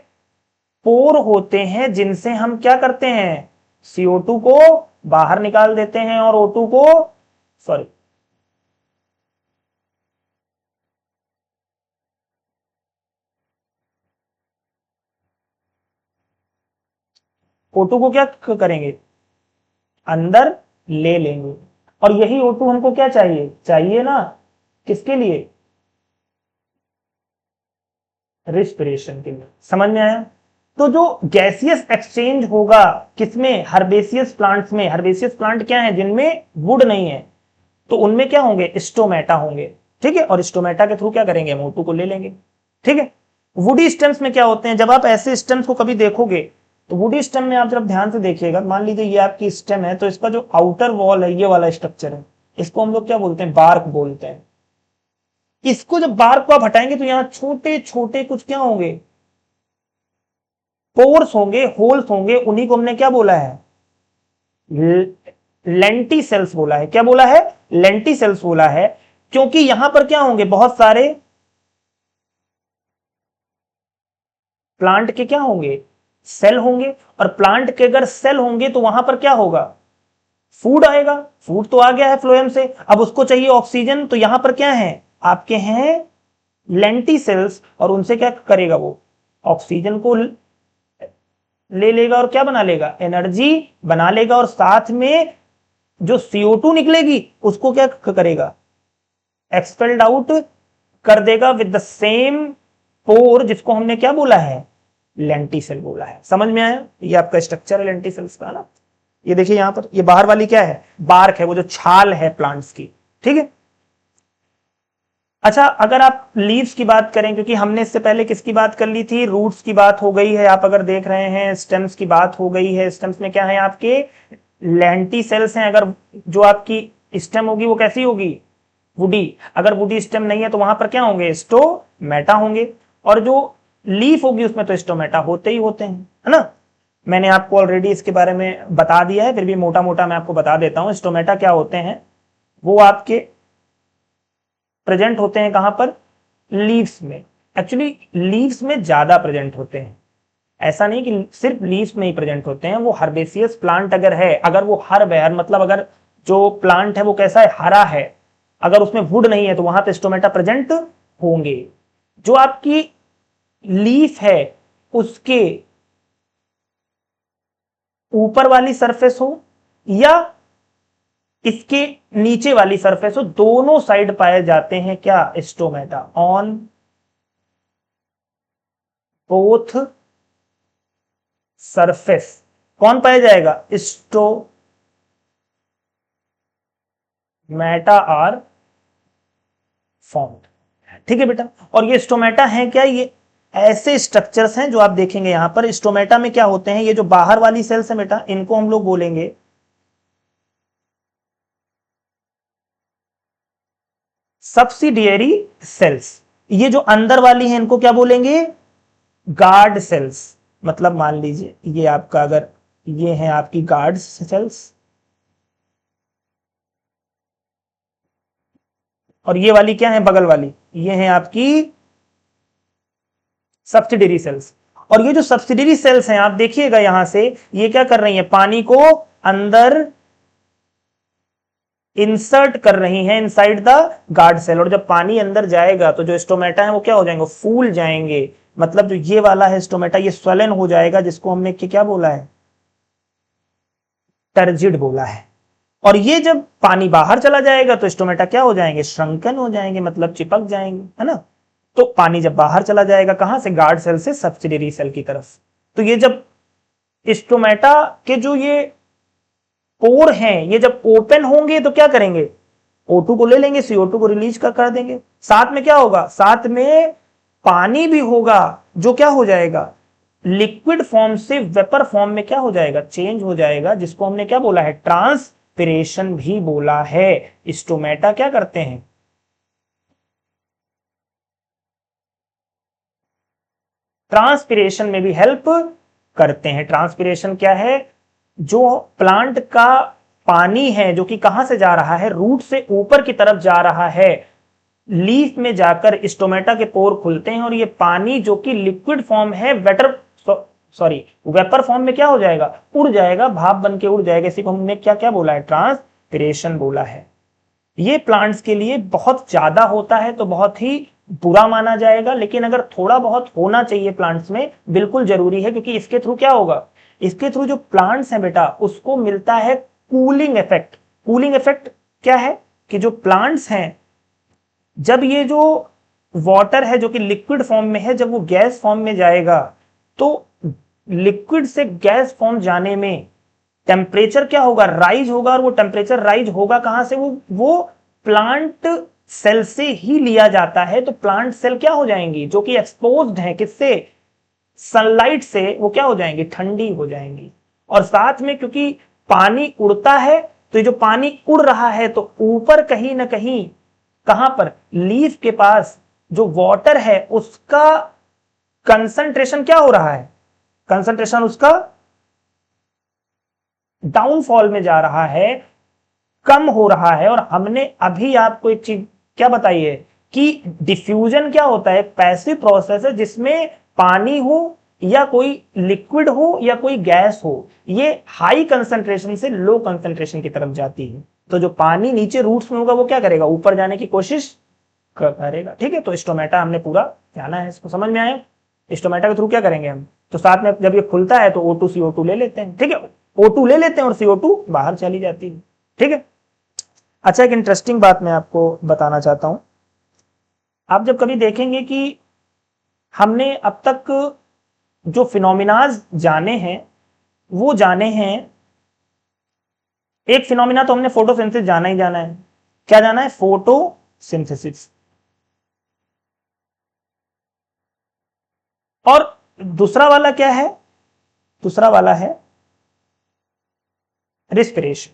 पोर होते हैं जिनसे हम क्या करते हैं, CO2 को बाहर निकाल देते हैं और O2 को, सॉरी, O2 को क्या करेंगे, अंदर ले लेंगे। और यही O2 हमको क्या चाहिए, चाहिए ना, किसके लिए, रिस्पिरेशन के लिए। समझ में आया। तो जो गैसियस एक्सचेंज होगा किसमें, हर्बेसियस प्लांट्स में। हर्बेसियस प्लांट क्या है, जिनमें वुड नहीं है, तो उनमें क्या होंगे, स्टोमेटा होंगे। ठीक है, और स्टोमेटा के थ्रू क्या करेंगे, हम O2 को ले लेंगे। ठीक है। वुडी स्टेम्स में क्या होते हैं, जब आप ऐसे स्टेम्स को कभी देखोगे तो वुडी स्टेम में आप जब ध्यान से देखिएगा, मान लीजिए ये आपकी स्टेम है, तो इसका जो आउटर वॉल है, ये वाला स्ट्रक्चर है, इसको हम लोग क्या बोलते हैं, बार्क बोलते हैं। इसको जब बार्क को आप हटाएंगे तो यहां छोटे छोटे कुछ क्या होंगे, पोर्स होंगे, होल्स होंगे, उन्हीं को हमने क्या बोला है, लेंटी सेल्स बोला है। क्या बोला है, लेंटी सेल्स बोला है, क्योंकि यहां पर क्या होंगे, बहुत सारे प्लांट के क्या होंगे, सेल होंगे। और प्लांट के अगर सेल होंगे तो वहां पर क्या होगा, फूड आएगा। फूड तो आ गया है फ्लोएम से, अब उसको चाहिए ऑक्सीजन, तो यहां पर क्या है, आपके हैं लेंटी सेल्स, और उनसे क्या करेगा, वो ऑक्सीजन को ले लेगा और क्या बना लेगा, एनर्जी बना लेगा, और साथ में जो CO2 निकलेगी उसको क्या करेगा, एक्सपेल्ड आउट कर देगा विद द सेम पोर, जिसको हमने क्या बोला है, लेंटिसेल बोला है। समझ में आया। ये आपका स्ट्रक्चर है लेंटिसेल्स का ना। ये देखिए यहां पर, ये बाहर वाली क्या है, बार्क है, वो जो छाल है प्लांट्स की। ठीक है। अच्छा, अगर आप लीव्स की बात करें, क्योंकि हमने इससे पहले किसकी बात कर ली थी, रूट्स की बात हो गई है, आप अगर देख रहे हैं स्टेम्स की बात हो गई है। स्टेम्स में क्या है, आपके लेंटी सेल्स हैं। अगर जो आपकी स्टेम होगी वो कैसी होगी, वुडी। अगर वुडी स्टेम नहीं है तो वहां पर क्या होंगे, स्टोमेटा होंगे। और जो लीफ होगी उसमें तो स्टोमेटा होते ही होते हैं, है ना। मैंने आपको ऑलरेडी इसके बारे में बता दिया है, फिर भी मोटा मोटा मैं आपको बता देता हूं। स्टोमेटा क्या होते हैं, वो आपके प्रेजेंट होते हैं कहां पर, लीव्स में। एक्चुअली लीव्स में ज्यादा प्रेजेंट होते हैं, ऐसा नहीं कि सिर्फ लीव्स में ही प्रेजेंट होते हैं। वो हर्बेसियस प्लांट अगर है, अगर वो हर वेयर मतलब अगर जो प्लांट है वो कैसा है, हरा है, अगर उसमें वुड नहीं है तो वहां पे स्टोमेटा प्रेजेंट होंगे। जो आपकी लीफ है उसके ऊपर वाली सरफेस हो या इसके नीचे वाली सरफेस हो, दोनों साइड पाए जाते हैं क्या, स्टोमेटा, ऑन बोथ सरफेस। कौन पाया जाएगा, स्टोमेटा आर फॉर्म्ड। ठीक है बेटा। और ये स्टोमेटा है क्या, ये ऐसे स्ट्रक्चर्स हैं जो आप देखेंगे यहां पर। स्टोमेटा में क्या होते हैं, ये जो बाहर वाली सेल्स है बेटा, इनको हम लोग बोलेंगे सब्सिडियरी सेल्स। ये जो अंदर वाली है इनको क्या बोलेंगे, गार्ड सेल्स। मतलब मान लीजिए ये आपका, अगर ये है आपकी गार्ड सेल्स, और ये वाली क्या है, बगल वाली, ये है आपकी सब्सिडियरी सेल्स। और ये जो सब्सिडियरी सेल्स हैं, आप देखिएगा यहां से, ये क्या कर रही हैं, पानी को अंदर इंसर्ट कर रही हैं इनसाइड द गार्ड सेल। और जब पानी अंदर जाएगा तो जो स्टोमेटा है वो क्या हो जाएंगे, फूल जाएंगे। मतलब जो ये वाला है स्टोमेटा, ये स्वलन हो जाएगा, जिसको हमने क्या बोला है, टर्जिड बोला है। और ये जब पानी बाहर चला जाएगा तो स्टोमेटा क्या हो जाएंगे, श्रंकन हो जाएंगे, मतलब चिपक जाएंगे, है ना। तो पानी जब बाहर चला जाएगा कहां से, गार्ड सेल से सब्सिडियरी सेल की तरफ, तो ये जब स्टोमेटा के जो ये पोर हैं, ये जब ओपन होंगे तो क्या करेंगे, O2 को ले लेंगे, CO2 को रिलीज कर देंगे। साथ में क्या होगा, साथ में पानी भी होगा, जो क्या हो जाएगा, लिक्विड फॉर्म से वेपर फॉर्म में क्या हो जाएगा, चेंज हो जाएगा, जिसको हमने क्या बोला है, ट्रांसपिरेशन भी बोला है। स्टोमेटा क्या करते हैं, ट्रांसपिरेशन में भी हेल्प करते हैं। ट्रांसपिरेशन क्या है, जो प्लांट का पानी है जो कि कहां से जा रहा है, रूट से ऊपर की तरफ जा रहा है, लीफ में जाकर स्टोमेटा के पोर खुलते हैं, और ये पानी जो कि लिक्विड फॉर्म है, वेटर सॉरी वेपर फॉर्म में क्या हो जाएगा, उड़ जाएगा, भाप बन के उड़ जाएगा। इसी को हमने क्या क्या बोला है, ट्रांसपिरेशन बोला है। ये प्लांट्स के लिए बहुत ज्यादा होता है तो बहुत ही बुरा माना जाएगा, लेकिन अगर थोड़ा बहुत होना चाहिए प्लांट्स में, बिल्कुल जरूरी है, क्योंकि इसके थ्रू क्या होगा, इसके थ्रू जो प्लांट्स हैं बेटा उसको मिलता है कूलिंग इफेक्ट। कूलिंग इफेक्ट क्या है कि जो प्लांट्स हैं, जब ये जो वाटर है जो कि लिक्विड फॉर्म में है, जब वो गैस फॉर्म में जाएगा तो लिक्विड से गैस फॉर्म जाने में टेम्परेचर क्या होगा, राइज होगा। और वो टेम्परेचर राइज होगा कहां से, वो प्लांट सेल से ही लिया जाता है। तो प्लांट सेल क्या हो जाएंगी, जो कि एक्सपोज्ड है किससे, सनलाइट से, वो क्या हो जाएंगी, ठंडी हो जाएंगी। और साथ में क्योंकि पानी उड़ता है, तो ये जो पानी उड़ रहा है तो ऊपर कहीं ना कहीं, कहां पर, लीफ के पास जो वाटर है उसका कंसंट्रेशन क्या हो रहा है, कंसंट्रेशन उसका डाउनफॉल में जा रहा है, कम हो रहा है। और हमने अभी आपको एक चीज क्या बताई है कि डिफ्यूजन क्या होता है, पैसिव प्रोसेस है जिसमें पानी हो या कोई लिक्विड हो या कोई गैस हो, ये हाई कंसंट्रेशन से लो कंसंट्रेशन की तरफ जाती है। तो जो पानी नीचे रूट्स में होगा वो क्या करेगा, ऊपर जाने की कोशिश करेगा। ठीक है, तो स्टोमेटा हमने पूरा जाना है, इसको समझ में आया। स्टोमेटा के थ्रू क्या करेंगे हम, तो साथ में जब ये खुलता है तो O2 CO2 ले लेते हैं। ठीक है, O2 ले लेते हैं और CO2 बाहर चली जाती है। ठीक है, अच्छा एक इंटरेस्टिंग बात मैं आपको बताना चाहता हूं। आप जब कभी देखेंगे कि हमने अब तक जो फिनोमिनाज जाने हैं वो जाने हैं, एक फिनोमिना तो हमने फोटोसिंथेसिस जाना ही जाना है। क्या जाना है, फोटोसिंथेसिस। और दूसरा वाला क्या है, दूसरा वाला है रेस्पिरेशन।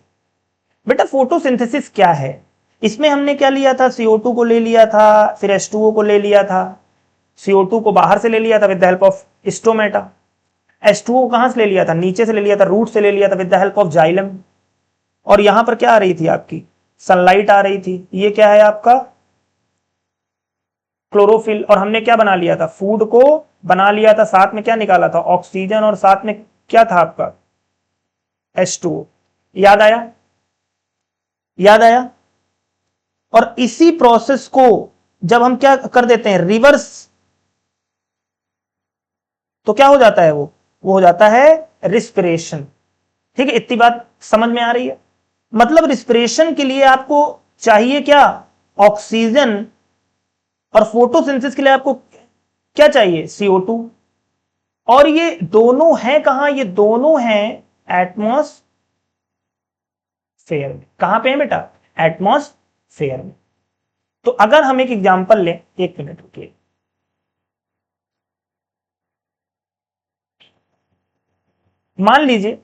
बेटा फोटोसिंथेसिस क्या है, इसमें हमने क्या लिया था, CO2 को ले लिया था, फिर H2O को ले लिया था, CO2 को बाहर से ले लिया था with the help of stomata. H2O कहां से ले लिया था, नीचे से ले लिया था, रूट से ले लिया था with the help of xylem. और यहां पर क्या आ रही थी आपकी, सनलाइट आ रही थी। ये क्या है आपका, क्लोरोफिल। और हमने क्या बना लिया था, फूड को बना लिया था, साथ में क्या निकाला था, ऑक्सीजन, और साथ में क्या था आपका, H2O। याद आया, याद आया। और इसी प्रोसेस को जब हम क्या कर देते हैं, रिवर्स, तो क्या हो जाता है, वो हो जाता है रिस्पिरेशन। ठीक है, इतनी बात समझ में आ रही है। मतलब रिस्पिरेशन के लिए आपको चाहिए क्या, ऑक्सीजन, और फोटोसिंथेसिस के लिए आपको क्या चाहिए, CO2। और ये दोनों हैं कहां, ये दोनों हैं एटमॉस्फेयर में। कहां पे है बेटा, एटमॉस्फेयर में। तो अगर हम एक एग्जांपल लें, एक मिनट रुकिए, मान लीजिए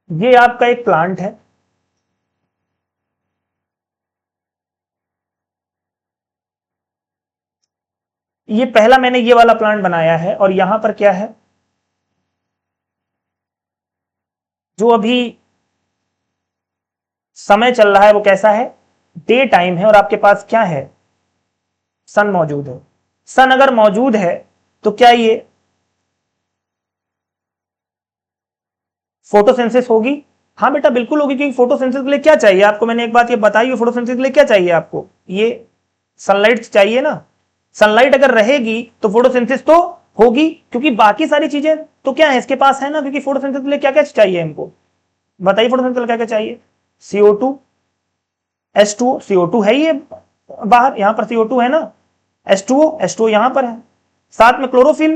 ये आपका एक प्लांट है, ये पहला मैंने ये वाला प्लांट बनाया है। और यहां पर क्या है, जो अभी समय चल रहा है वो कैसा है, डे टाइम है, और आपके पास क्या है, सन मौजूद है। सन अगर मौजूद है तो क्या ये फोटोसिंथेसिस होगी, हाँ बेटा बिल्कुल होगी, क्योंकि फोटोसिंथेसिस के लिए क्या चाहिए आपको, मैंने एक बात ये बताई, फोटोसिंथेसिस के लिए क्या चाहिए आपको, ये सनलाइट चाहिए ना। सनलाइट अगर रहेगी तो फोटोसिंथेसिस तो होगी, क्योंकि बाकी सारी चीजें तो क्या है इसके पास है ना। क्योंकि फोटोसिंथेसिस के लिए क्या क्या चाहिए हमको, बताइए फोटोसिंथेसिस के लिए क्या क्या चाहिए, CO2, H2O, CO2 है ये बाहर, यहां पर CO2 है ना, H2O यहां पर है, साथ में क्लोरोफिल।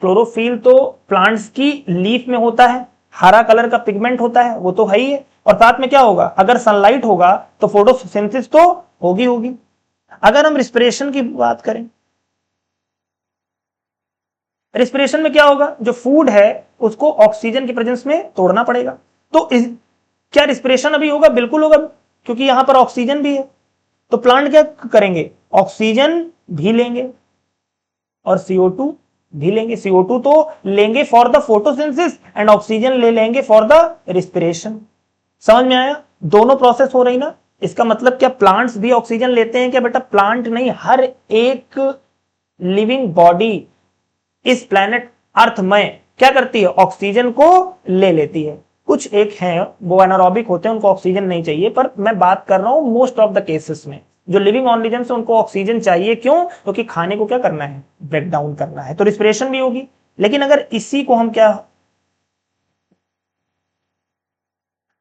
क्लोरोफिल तो प्लांट्स की लीफ में होता है, हरा कलर का पिगमेंट होता है, वो तो है ही है। और साथ में क्या होगा, अगर सनलाइट होगा तो फोटोसिंथेसिस तो होगी होगी। अगर हम रिस्पिरेशन की बात करें, रिस्पिरेशन में क्या होगा, जो फूड है उसको ऑक्सीजन की प्रेजेंस में तोड़ना पड़ेगा। तो क्या रिस्पिरेशन अभी होगा, बिल्कुल होगा, क्योंकि यहां पर ऑक्सीजन भी है। तो प्लांट क्या करेंगे, ऑक्सीजन भी लेंगे और CO2 भी लेंगे। CO2 तो लेंगे for the photosynthesis and oxygen ले लेंगे फॉर द रिस्पिरेशन। समझ में आया, दोनों प्रोसेस हो रही ना। इसका मतलब क्या प्लांट्स भी ऑक्सीजन लेते हैं क्या बेटा? प्लांट नहीं, हर एक लिविंग बॉडी इस प्लैनेट अर्थ में क्या करती है? ऑक्सीजन को ले लेती है। कुछ एक हैं वो एनारोबिक होते हैं, उनको ऑक्सीजन नहीं चाहिए, पर मैं बात कर रहा हूं मोस्ट ऑफ द केसेस में जो लिविंग ऑर्गेनिजम्स है उनको ऑक्सीजन चाहिए। क्यों? क्योंकि खाने को क्या करना है? ब्रेक डाउन करना है, तो रिस्पिरेशन भी होगी। लेकिन अगर इसी को हम क्या,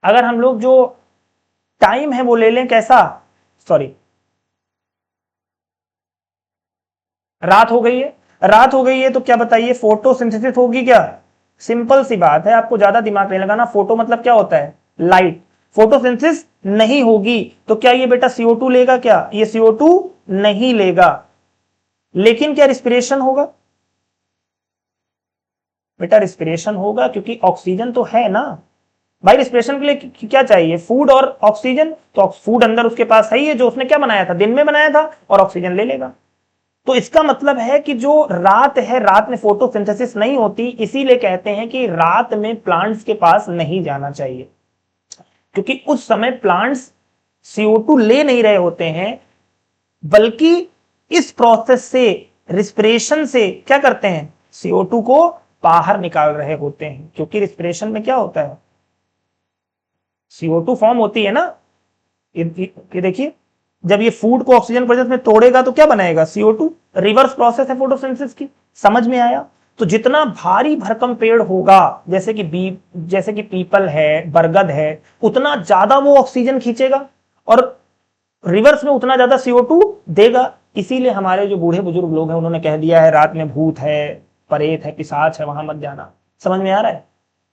अगर हम लोग जो टाइम है वो ले लें, कैसा, सॉरी, रात हो गई है, रात हो गई है तो क्या बताइए, फोटोसिंथेसिस होगी क्या? सिंपल सी बात है, आपको ज्यादा दिमाग नहीं लगाना। फोटो मतलब क्या होता है? लाइट। फोटोसिंथेसिस नहीं होगी तो क्या ये बेटा CO2 लेगा क्या? ये CO2 नहीं लेगा। लेकिन क्या रिस्पिरेशन होगा? बेटा रिस्पिरेशन होगा, क्योंकि ऑक्सीजन तो है ना भाई। रिस्पिरेशन के लिए क्या चाहिए? फूड और ऑक्सीजन। तो फूड अंदर उसके पास है ही है, जो उसने क्या बनाया था? दिन में बनाया था, और ऑक्सीजन ले लेगा। तो इसका मतलब है कि जो रात है, रात में फोटोसिंथेसिस नहीं होती, इसीलिए कहते हैं कि रात में प्लांट्स के पास नहीं जाना चाहिए, क्योंकि उस समय प्लांट्स CO2 ले नहीं रहे होते हैं, बल्कि इस प्रोसेस से, रिस्पिरेशन से क्या करते हैं? CO2 को बाहर निकाल रहे होते हैं। क्योंकि रिस्पिरेशन में क्या होता है? CO2 फॉर्म होती है ना। ये देखिए, जब ये फूड को ऑक्सीजन प्रेजेंस में तोड़ेगा तो क्या बनाएगा? CO2। रिवर्स प्रोसेस है फोटोसिंथेसिस की। समझ में आया? तो जितना भारी भरकम पेड़ होगा, जैसे कि पीपल है, बरगद है, उतना ज्यादा वो ऑक्सीजन खींचेगा और रिवर्स में उतना ज्यादा CO2 देगा। इसीलिए हमारे जो बूढ़े बुजुर्ग लोग हैं उन्होंने कह दिया है रात में भूत है, प्रेत है, पिशाच है, वहां मत जाना। समझ में आ रहा है?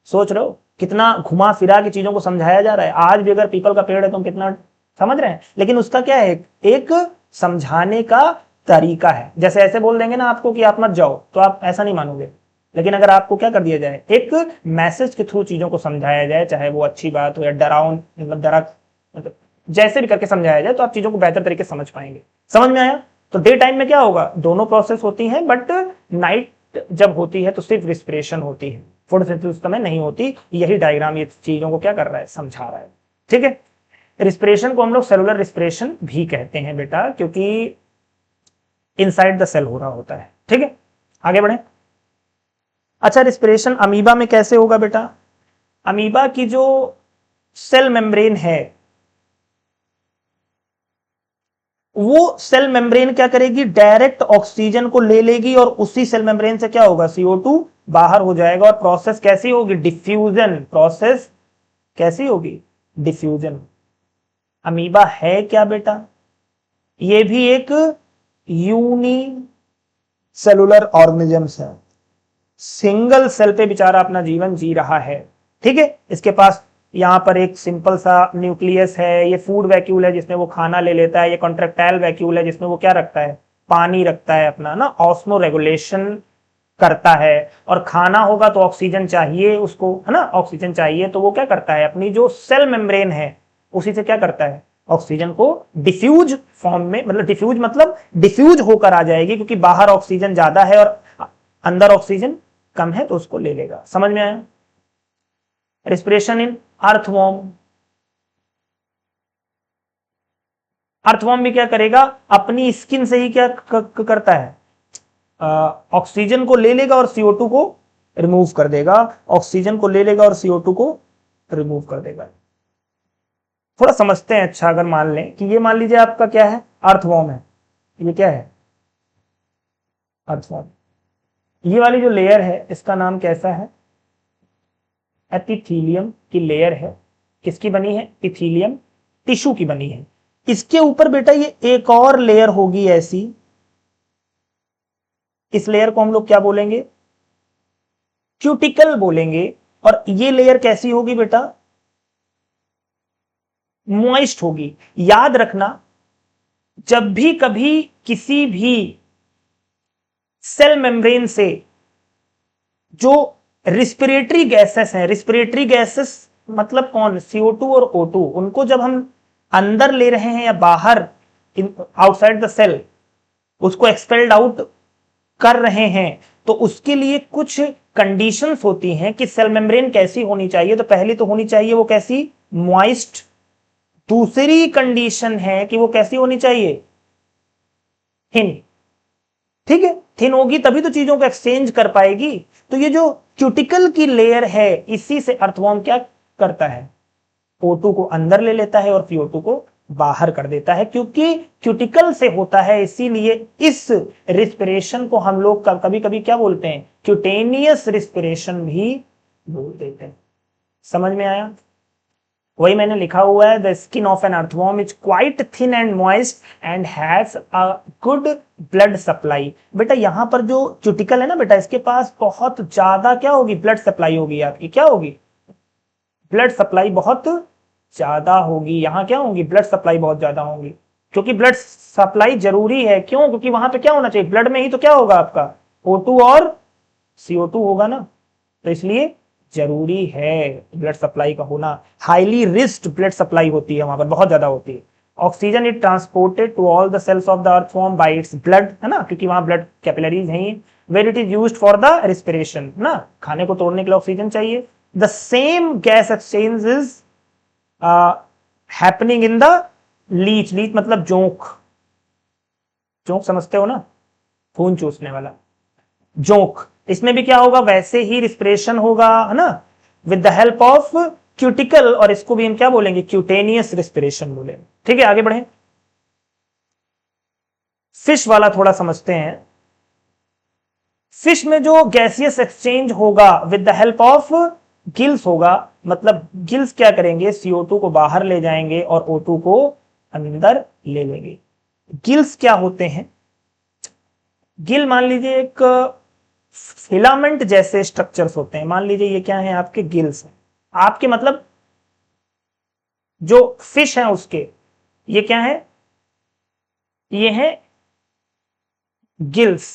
सोच रहे हो कितना घुमा फिरा की चीजों को समझाया जा रहा है। आज भी अगर पीपल का पेड़ है तो हम कितना समझ रहे हैं, लेकिन उसका क्या है? एक समझाने का तरीका है। जैसे ऐसे बोल देंगे ना आपको कि आप मत जाओ, तो आप ऐसा नहीं मानोगे। लेकिन अगर आपको क्या कर दिया जाए, एक मैसेज के थ्रू चीजों को समझाया जाए, चाहे वो अच्छी बात हो या डरावन, मतलब जैसे भी करके समझाया जाए, तो आप चीजों को बेहतर तरीके से समझ पाएंगे। समझ में आया? तो डे टाइम में क्या होगा? दोनों प्रोसेस होती हैं, बट नाइट जब होती है तो सिर्फ रिस्पिरेशन होती है, फोटोसिंथेसिस उस समय नहीं होती। यही डायग्राम ये चीजों को क्या कर रहा है? समझा रहा है। ठीक है। रिस्पिरेशन को हम लोग सेलुलर रिस्पिरेशन भी कहते हैं बेटा, क्योंकि इनसाइड द सेल हो रहा होता है। ठीक है, आगे बढ़े। अच्छा, रिस्पिरेशन अमीबा में कैसे होगा बेटा? अमीबा की जो सेल मेम्ब्रेन है, वो सेल मेम्ब्रेन क्या करेगी? डायरेक्ट ऑक्सीजन को ले लेगी और उसी सेल मेम्ब्रेन से क्या होगा? CO2 बाहर हो जाएगा। और प्रोसेस कैसी होगी? डिफ्यूजन। प्रोसेस कैसी होगी? डिफ्यूजन। अमीबा है क्या बेटा? ये भी एक यूनी सेलुलर ऑर्गेनिजम्स है, सिंगल सेल पे बेचारा अपना जीवन जी रहा है। ठीक है, इसके पास यहां पर एक सिंपल सा न्यूक्लियस है, ये फूड वैक्यूल है जिसमें वो खाना ले लेता है, ये कॉन्ट्रेक्टाइल वैक्यूल है जिसमें वो क्या रखता है? पानी रखता है अपना ना, ऑस्मो रेगुलेशन करता है। और खाना होगा तो ऑक्सीजन चाहिए उसको, है ना, ऑक्सीजन चाहिए, तो वो क्या करता है? अपनी जो सेल मेम्ब्रेन है उसी से क्या करता है? ऑक्सीजन को डिफ्यूज फॉर्म में, मतलब डिफ्यूज मतलब डिफ्यूज होकर आ जाएगी, क्योंकि बाहर ऑक्सीजन ज्यादा है और अंदर ऑक्सीजन कम है, तो उसको ले लेगा। समझ में आया? रिस्पिरेशन इन अर्थवॉर्म। अर्थवॉर्म भी क्या करेगा? अपनी स्किन से ही क्या करता है? ऑक्सीजन को ले लेगा और CO2 को रिमूव कर देगा। ऑक्सीजन को ले लेगा और CO2 को रिमूव कर देगा। थोड़ा समझते हैं। अच्छा, अगर मान लें कि ये, मान लीजिए आपका क्या है? अर्थवॉर्म है। ये क्या है? अर्थवॉर्म। ये वाली जो लेयर है इसका नाम कैसा है? एपिथेलियम की लेयर है। किसकी बनी है? इथीलियम टिश्यू की बनी है। इसके ऊपर बेटा ये एक और लेयर होगी ऐसी, इस लेयर को हम लोग क्या बोलेंगे? क्यूटिकल बोलेंगे। और ये लेयर कैसी होगी बेटा? मॉइस्ट होगी। याद रखना, जब भी कभी किसी भी सेल मेम्ब्रेन से जो रिस्पिरेटरी गैसेस हैं, रिस्पिरेटरी गैसेस मतलब कौन? CO2 और O2, उनको जब हम अंदर ले रहे हैं या बाहर, आउटसाइड द सेल, उसको एक्सपेल्ड आउट कर रहे हैं, तो उसके लिए कुछ कंडीशंस होती हैं कि सेल मेम्ब्रेन कैसी होनी चाहिए। तो पहली तो होनी चाहिए वो कैसी? मॉइस्ट। दूसरी कंडीशन है कि वो कैसी होनी चाहिए, थिन। ठीक है, थिन होगी तभी तो चीजों को एक्सचेंज कर पाएगी। तो ये जो क्यूटिकल की लेयर है, इसी से अर्थवॉर्म क्या करता है, O2 को अंदर ले लेता है और CO2 को बाहर कर देता है। क्योंकि क्यूटिकल से होता है, इसीलिए इस रिस्पिरेशन को हम लोग कभी कभी क्या बोलते हैं, क्यूटेनियस रिस्पिरेशन भी बोल देते हैं। समझ में आया? वही मैंने लिखा हुआ है, the skin of an earthworm is quite thin and moist and has a good blood supply. बेटा यहां पर जो क्यूटिकल है ना बेटा, इसके पास बहुत ज्यादा क्या होगी, ब्लड सप्लाई होगी आपकी, क्या होगी, ब्लड सप्लाई बहुत ज्यादा होगी। यहां क्या होगी, ब्लड सप्लाई बहुत ज्यादा होगी। क्योंकि ब्लड सप्लाई जरूरी है, क्यों, क्योंकि वहां पे क्या होना चाहिए, ब्लड में ही तो क्या होगा आपका, O2 और CO2 होगा ना, तो इसलिए जरूरी है ब्लड सप्लाई का होना। हाईली रिच्ड ब्लड सप्लाई होती है वहां पर, बहुत ज्यादा होती है। Oxygen is transported to all the cells of the earthworm by its blood, है ना, क्योंकि वहां ब्लड कैपिलरीज हैं, where it is used for the respiration, ना, खाने को तोड़ने के लिए ऑक्सीजन चाहिए। The same gas exchange is happening in the leech. Leech मतलब जोंक, जोंक समझते हो ना, खून चूसने वाला जोंक। इसमें भी क्या होगा, वैसे ही रिस्पिरेशन होगा, है ना, with the help of cuticle, और इसको भी हम क्या बोलेंगे, क्यूटेनियस रिस्पिरेशन बोलेंगे। ठीक है, आगे बढ़े। फिश वाला थोड़ा समझते हैं। फिश में जो गैसियस एक्सचेंज होगा with the help of gills होगा, मतलब गिल्स क्या करेंगे, CO2 को बाहर ले जाएंगे और O2 को अंदर ले लेंगे। गिल्स क्या होते हैं, गिल मान लीजिए एक फिलामेंट जैसे स्ट्रक्चर्स होते हैं। मान लीजिए ये क्या है, आपके गिल्स हैं, आपके मतलब जो फिश है उसके, ये क्या है, ये है गिल्स।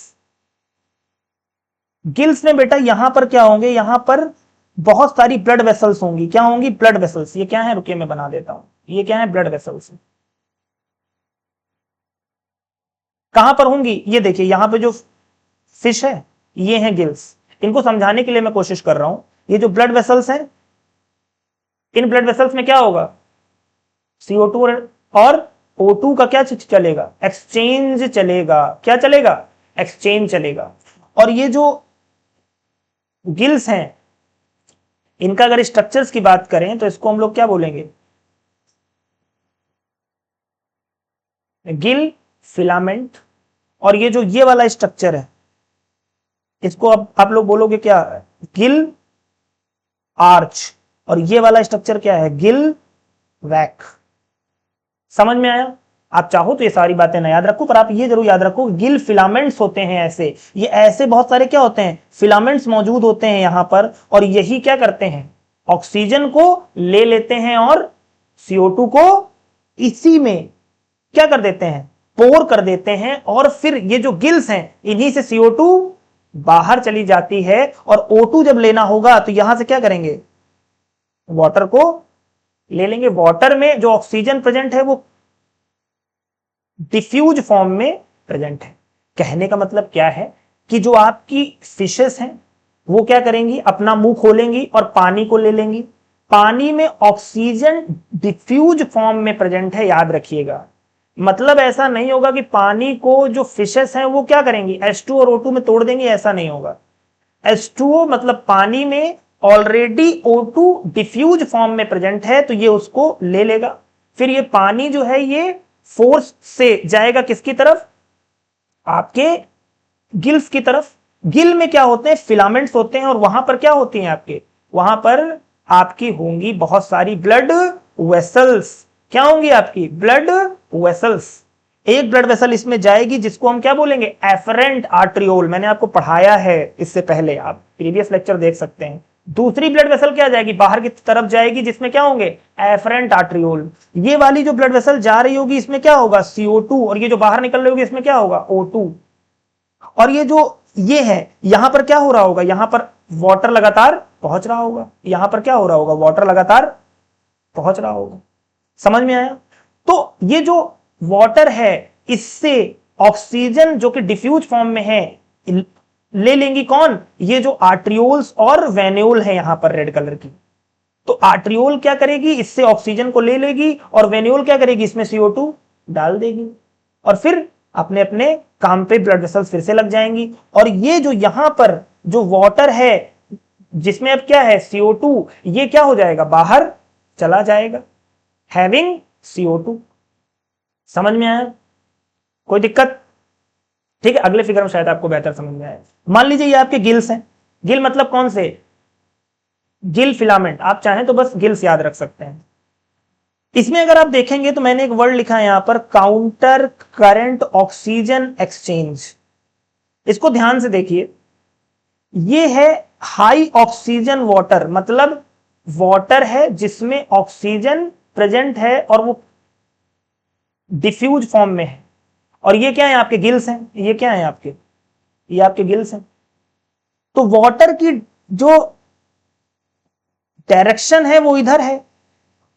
गिल्स में बेटा यहां पर क्या होंगे, यहां पर बहुत सारी ब्लड वेसल्स होंगी। क्या होंगी, ब्लड वेसल्स। ये क्या है, रुकिए मैं बना देता हूं, ये क्या है, ब्लड वेसल्स। कहां पर होंगी, ये देखिए यहां पे जो फिश है, ये है गिल्स। इनको समझाने के लिए मैं कोशिश कर रहा हूं। ये जो ब्लड वेसल्स हैं, इन ब्लड वेसल्स में क्या होगा, CO2 और O2 का क्या चलेगा, एक्सचेंज चलेगा। क्या चलेगा, एक्सचेंज चलेगा। और ये जो गिल्स हैं, इनका अगर स्ट्रक्चर्स की बात करें तो इसको हम लोग क्या बोलेंगे, गिल फिलामेंट। और ये जो ये वाला स्ट्रक्चर है, इसको अब आप लोग बोलोगे क्या, गिल आर्च। और ये वाला स्ट्रक्चर क्या है, गिल वैक। समझ में आया? आप चाहो तो ये सारी बातें ना याद रखो, पर आप ये जरूर याद रखो, गिल फिलामेंट्स होते हैं ऐसे, ये ऐसे बहुत सारे क्या होते हैं, फिलामेंट्स मौजूद होते हैं यहां पर। और यही क्या करते हैं, ऑक्सीजन को ले लेते हैं और CO2 को इसी में क्या कर देते हैं, पोर कर देते हैं। और फिर ये जो गिल्स हैं, इन्हीं से CO2 बाहर चली जाती है। और O2 जब लेना होगा तो यहां से क्या करेंगे, वाटर को ले लेंगे। वाटर में जो ऑक्सीजन प्रेजेंट है वो डिफ्यूज फॉर्म में प्रेजेंट है। कहने का मतलब क्या है कि जो आपकी फिशेस हैं वो क्या करेंगी, अपना मुंह खोलेंगी और पानी को ले लेंगी। पानी में ऑक्सीजन डिफ्यूज फॉर्म में प्रेजेंट है, याद रखिएगा। मतलब ऐसा नहीं होगा कि पानी को जो फिशेस हैं वो क्या करेंगी, H2 और O2 में तोड़ देंगे, ऐसा नहीं होगा। H2O मतलब पानी में ऑलरेडी O2 डिफ्यूज फॉर्म में प्रेजेंट है, तो ये उसको ले लेगा। फिर ये पानी जो है ये फोर्स से जाएगा किसकी तरफ, आपके गिल्स की तरफ। गिल में क्या होते हैं, फिलामेंट्स होते हैं। और वहां पर क्या होती हैं आपके, वहां पर आपकी होंगी बहुत सारी ब्लड वेसल्स। क्या होंगी आपकी, ब्लड वेसल्स। एक ब्लड वेसल इसमें जाएगी जिसको हम क्या बोलेंगे, एफरेंट आर्ट्रियोल। मैंने आपको पढ़ाया है इससे पहले, आप प्रीवियस लेक्चर देख सकते हैं। दूसरी ब्लड वेसल क्या जाएगी, बाहर की तरफ जाएगी, जिसमें क्या होंगे, एफरेंट आर्ट्रियोल। ये वाली जो ब्लड वेसल जा रही होगी इसमें क्या होगा, CO2। और ये जो बाहर निकल रही होगी इसमें क्या होगा, O2। और ये जो ये है, यहां पर क्या हो रहा होगा, यहां पर वाटर लगातार पहुंच रहा होगा। यहां पर क्या हो रहा होगा, वाटर लगातार पहुंच रहा होगा। समझ में आया? तो ये जो वाटर है, इससे ऑक्सीजन जो कि डिफ्यूज फॉर्म में है ले लेंगी कौन, ये जो आर्ट्रियोल्स और वेन्यूल है यहां पर रेड कलर की। तो आर्ट्रियोल क्या करेगी, इससे ऑक्सीजन को ले लेगी, और वेन्यूल क्या करेगी, इसमें CO2 डाल देगी, और फिर अपने अपने काम पे ब्लड वेसल्स फिर से लग जाएंगी। और ये जो यहां पर जो वाटर है जिसमें अब क्या है CO2, ये क्या हो जाएगा, बाहर चला जाएगा, हैविंग CO2। समझ में आया, कोई दिक्कत? ठीक है, अगले फिगर में शायद आपको बेहतर समझ में आए। मान लीजिए ये आपके गिल्स हैं, गिल मतलब कौन से, गिल फिलामेंट, आप चाहें तो बस गिल्स याद रख सकते हैं। इसमें अगर आप देखेंगे तो मैंने एक वर्ड लिखा है यहां पर, काउंटर करंट ऑक्सीजन एक्सचेंज। इसको ध्यान से देखिए, ये है हाई ऑक्सीजन वाटर, मतलब वाटर है जिसमें ऑक्सीजन प्रेजेंट है और वो डिफ्यूज फॉर्म में है, और ये क्या है, आपके गिल्स हैं, ये क्या है आपके, ये आपके गिल्स हैं। तो वाटर की जो डायरेक्शन है वो इधर है,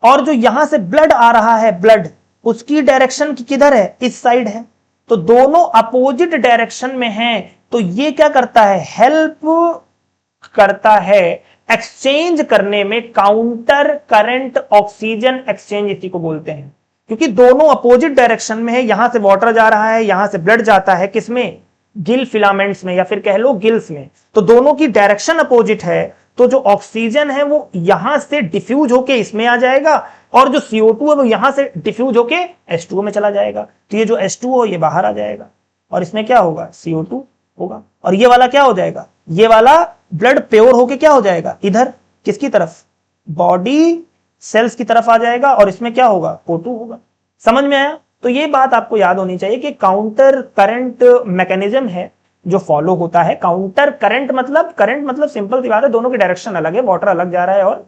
और जो यहां से ब्लड आ रहा है, ब्लड, उसकी डायरेक्शन किधर है, इस साइड है। तो दोनों अपोजिट डायरेक्शन में हैं, तो ये क्या करता है, हेल्प करता है एक्सचेंज करने में, काउंटर करंट ऑक्सीजन एक्सचेंज इसी को बोलते हैं, क्योंकि दोनों अपोजिट डायरेक्शन में है, यहां से वाटर जा रहा है, यहां से ब्लड जाता है, किसमें, गिल फिलामेंट्स में, या फिर कह लो गिल्स में। तो दोनों की डायरेक्शन अपोजिट है, तो जो ऑक्सीजन है वो यहां से डिफ्यूज होके इसमें आ जाएगा, और जो CO2 है वो यहां से डिफ्यूज होके H2O में चला जाएगा। तो ये जो H2O ये बाहर आ जाएगा, और इसमें क्या होगा, CO2 होगा, और ये वाला क्या हो जाएगा, ये वाला ब्लड प्योर होके क्या हो जाएगा, इधर किसकी तरफ, बॉडी सेल्स की तरफ आ जाएगा, और इसमें क्या होगा, O2 होगा। समझ में आया? तो ये बात आपको याद होनी चाहिए कि काउंटर करंट मैकेनिज्म है जो फॉलो होता है। काउंटर करंट मतलब सिंपल सी बात है, दोनों की डायरेक्शन अलग है, वाटर अलग जा रहा है, और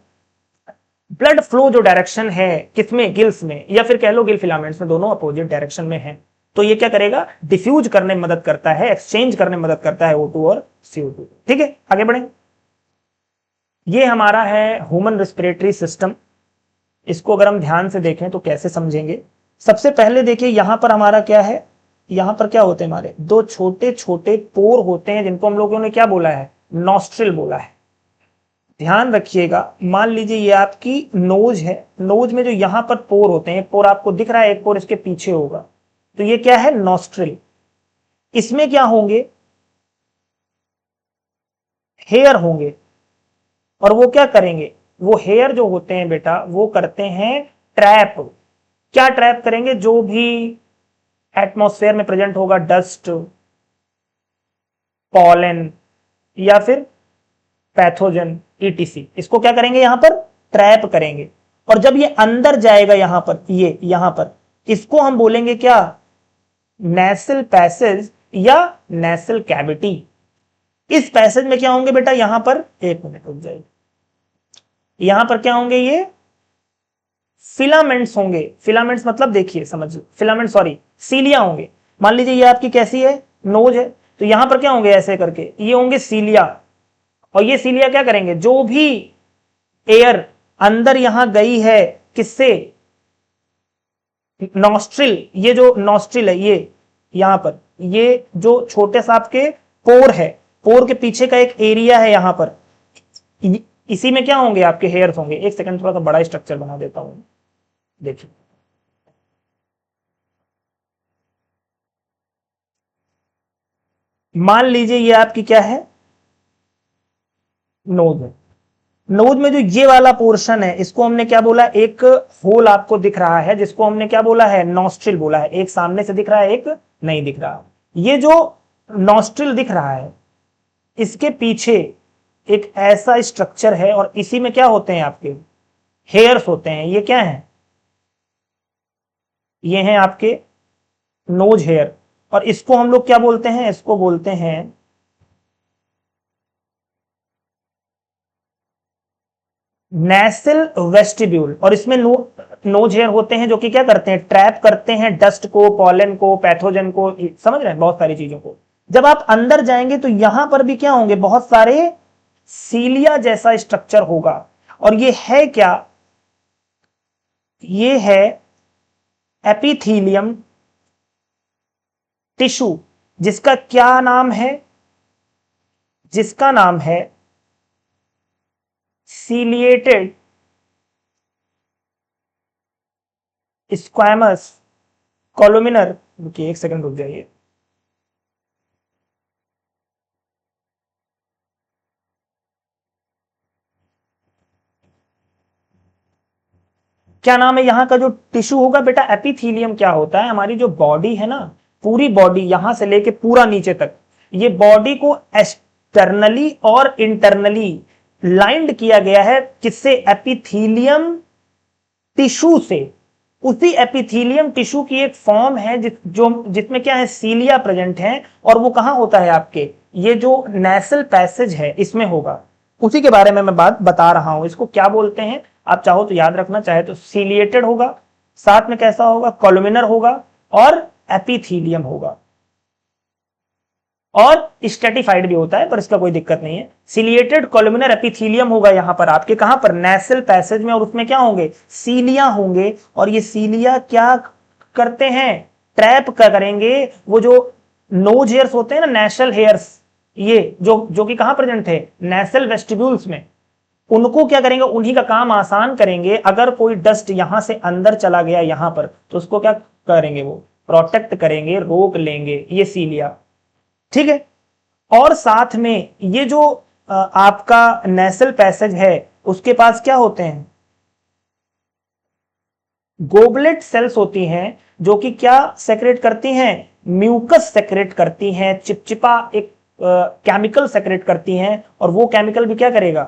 ब्लड फ्लो जो डायरेक्शन है किसमें, गिल्स में, या फिर कह लो गिल फिलामेंट्स में, दोनों अपोजिट डायरेक्शन में है। तो ये क्या करेगा, डिफ्यूज करने में मदद करता है, एक्सचेंज करने में मदद करता है O2 और CO2। ठीक है, आगे बढ़े। ये हमारा है ह्यूमन रेस्पिरेटरी सिस्टम। इसको अगर हम ध्यान से देखें तो कैसे समझेंगे, सबसे पहले देखिए यहां पर हमारा क्या है, यहां पर क्या होते हैं, हमारे दो छोटे छोटे पोर होते हैं, जिनको हम लोगों ने क्या बोला है, नॉस्ट्रिल बोला है। ध्यान रखिएगा, मान लीजिए ये आपकी नोज है, नोज में जो यहां पर पोर होते हैं, एक पोर आपको दिख रहा है, एक पोर इसके पीछे होगा, तो ये क्या है, नॉस्ट्रिल। इसमें क्या होंगे, हेयर होंगे, और वो क्या करेंगे, वो हेयर जो होते हैं बेटा वो करते हैं ट्रैप। क्या ट्रैप करेंगे, जो भी एटमॉस्फेयर में प्रेजेंट होगा, डस्ट, पॉलन, या फिर पैथोजन, ETC, इसको क्या करेंगे, यहां पर ट्रैप करेंगे। और जब ये अंदर जाएगा यहां पर, ये यहां पर, इसको हम बोलेंगे क्या, नेसल पैसेज या नेसल कैविटी। इस पैसेज में क्या होंगे बेटा, यहां पर, एक मिनट रुक जाइए, यहां पर क्या होंगे, ये फिलामेंट्स होंगे। फिलामेंट्स मतलब देखिए समझ, फिलामेंट सॉरी सीलिया होंगे। मान लीजिए ये आपकी कैसी है, नोज है, तो यहां पर क्या होंगे, ऐसे करके ये होंगे सीलिया। और ये सीलिया क्या करेंगे, जो भी एयर अंदर यहां गई है, किससे, नॉस्ट्रिल, ये जो नॉस्ट्रिल है, ये यहां पर, ये जो छोटे सा आपके पोर है, पोर के पीछे का एक एरिया है यहां पर, इसी में क्या होंगे, आपके हेयर्स होंगे। एक सेकंड, थोड़ा सा बड़ा स्ट्रक्चर बना देता हूं, देखिए। मान लीजिए ये आपकी क्या है, नोज है। नोज में जो ये वाला पोर्शन है, इसको हमने क्या बोला, एक होल आपको दिख रहा है, जिसको हमने क्या बोला है, नॉस्ट्रिल बोला है। एक सामने से दिख रहा है, एक नहीं दिख रहा। ये जो नॉस्ट्रिल दिख रहा है, इसके पीछे एक ऐसा स्ट्रक्चर है, और इसी में क्या होते हैं, आपके हेयर्स होते हैं। ये क्या है, ये हैं आपके नोज हेयर, और इसको हम लोग क्या बोलते हैं, इसको बोलते हैं नेसल वेस्टिब्यूल। और इसमें नोज हेयर होते हैं, जो कि क्या करते हैं, ट्रैप करते हैं डस्ट को, पॉलन को, पैथोजन को, समझ रहे हैं, बहुत सारी चीजों को। जब आप अंदर जाएंगे तो यहां पर भी क्या होंगे, बहुत सारे सीलिया जैसा स्ट्रक्चर होगा। और ये है क्या, ये है एपिथीलियम टिश्यू, जिसका क्या नाम है, जिसका नाम है सीलिएटेड स्क्वैमस, कोलुमिनर, रुकिए एक सेकंड रुक जाइए, क्या नाम है यहाँ का जो टिश्यू होगा बेटा, एपिथीलियम। क्या होता है, हमारी जो बॉडी है ना, पूरी बॉडी यहां से लेके पूरा नीचे तक, ये बॉडी को एक्सटर्नली और इंटरनली लाइंड किया गया है किससे, एपिथीलियम टिश्यू से। उसी एपिथीलियम टिश्यू की एक फॉर्म है जिसमें क्या है, सीलिया प्रेजेंट है, और वो कहां होता है आपके, ये जो नेसल पैसेज है इसमें होगा। उसी के बारे में मैं बात बता रहा हूं। इसको क्या बोलते हैं, आप चाहो तो याद रखना, चाहे तो सीलिएटेड होगा, साथ में कैसा होगा, कोलुमिनर होगा और एपिथीलियम होगा, और स्ट्रेटिफाइड भी होता है पर इसका कोई दिक्कत नहीं है। सिलिएटेड कोलुमिनर एपिथीलियम होगा यहां पर आपके, कहां पर, नेसल पैसेज में, और उसमें क्या होंगे, सीलिया होंगे। और ये सीलिया क्या करते हैं, ट्रैप करेंगे वो जो नोज हेयर्स होते हैं ना, नेशल हेयर्स, ये जो कि कहां प्रेजेंट है, नेशल वेस्टिब्यूल्स में, उनको क्या करेंगे, उन्हीं का काम आसान करेंगे। अगर कोई डस्ट यहां से अंदर चला गया यहां पर, तो उसको क्या करेंगे, वो प्रोटेक्ट करेंगे, रोक लेंगे, ये सीलिया, ठीक है। और साथ में ये जो आपका नेसल पैसेज है, उसके पास क्या होते हैं, गोबलेट सेल्स होती हैं, जो कि क्या सेक्रेट करती हैं, म्यूकस सेक्रेट करती हैं, चिपचिपा एक केमिकल सेक्रेट करती हैं, और वो केमिकल भी क्या करेगा,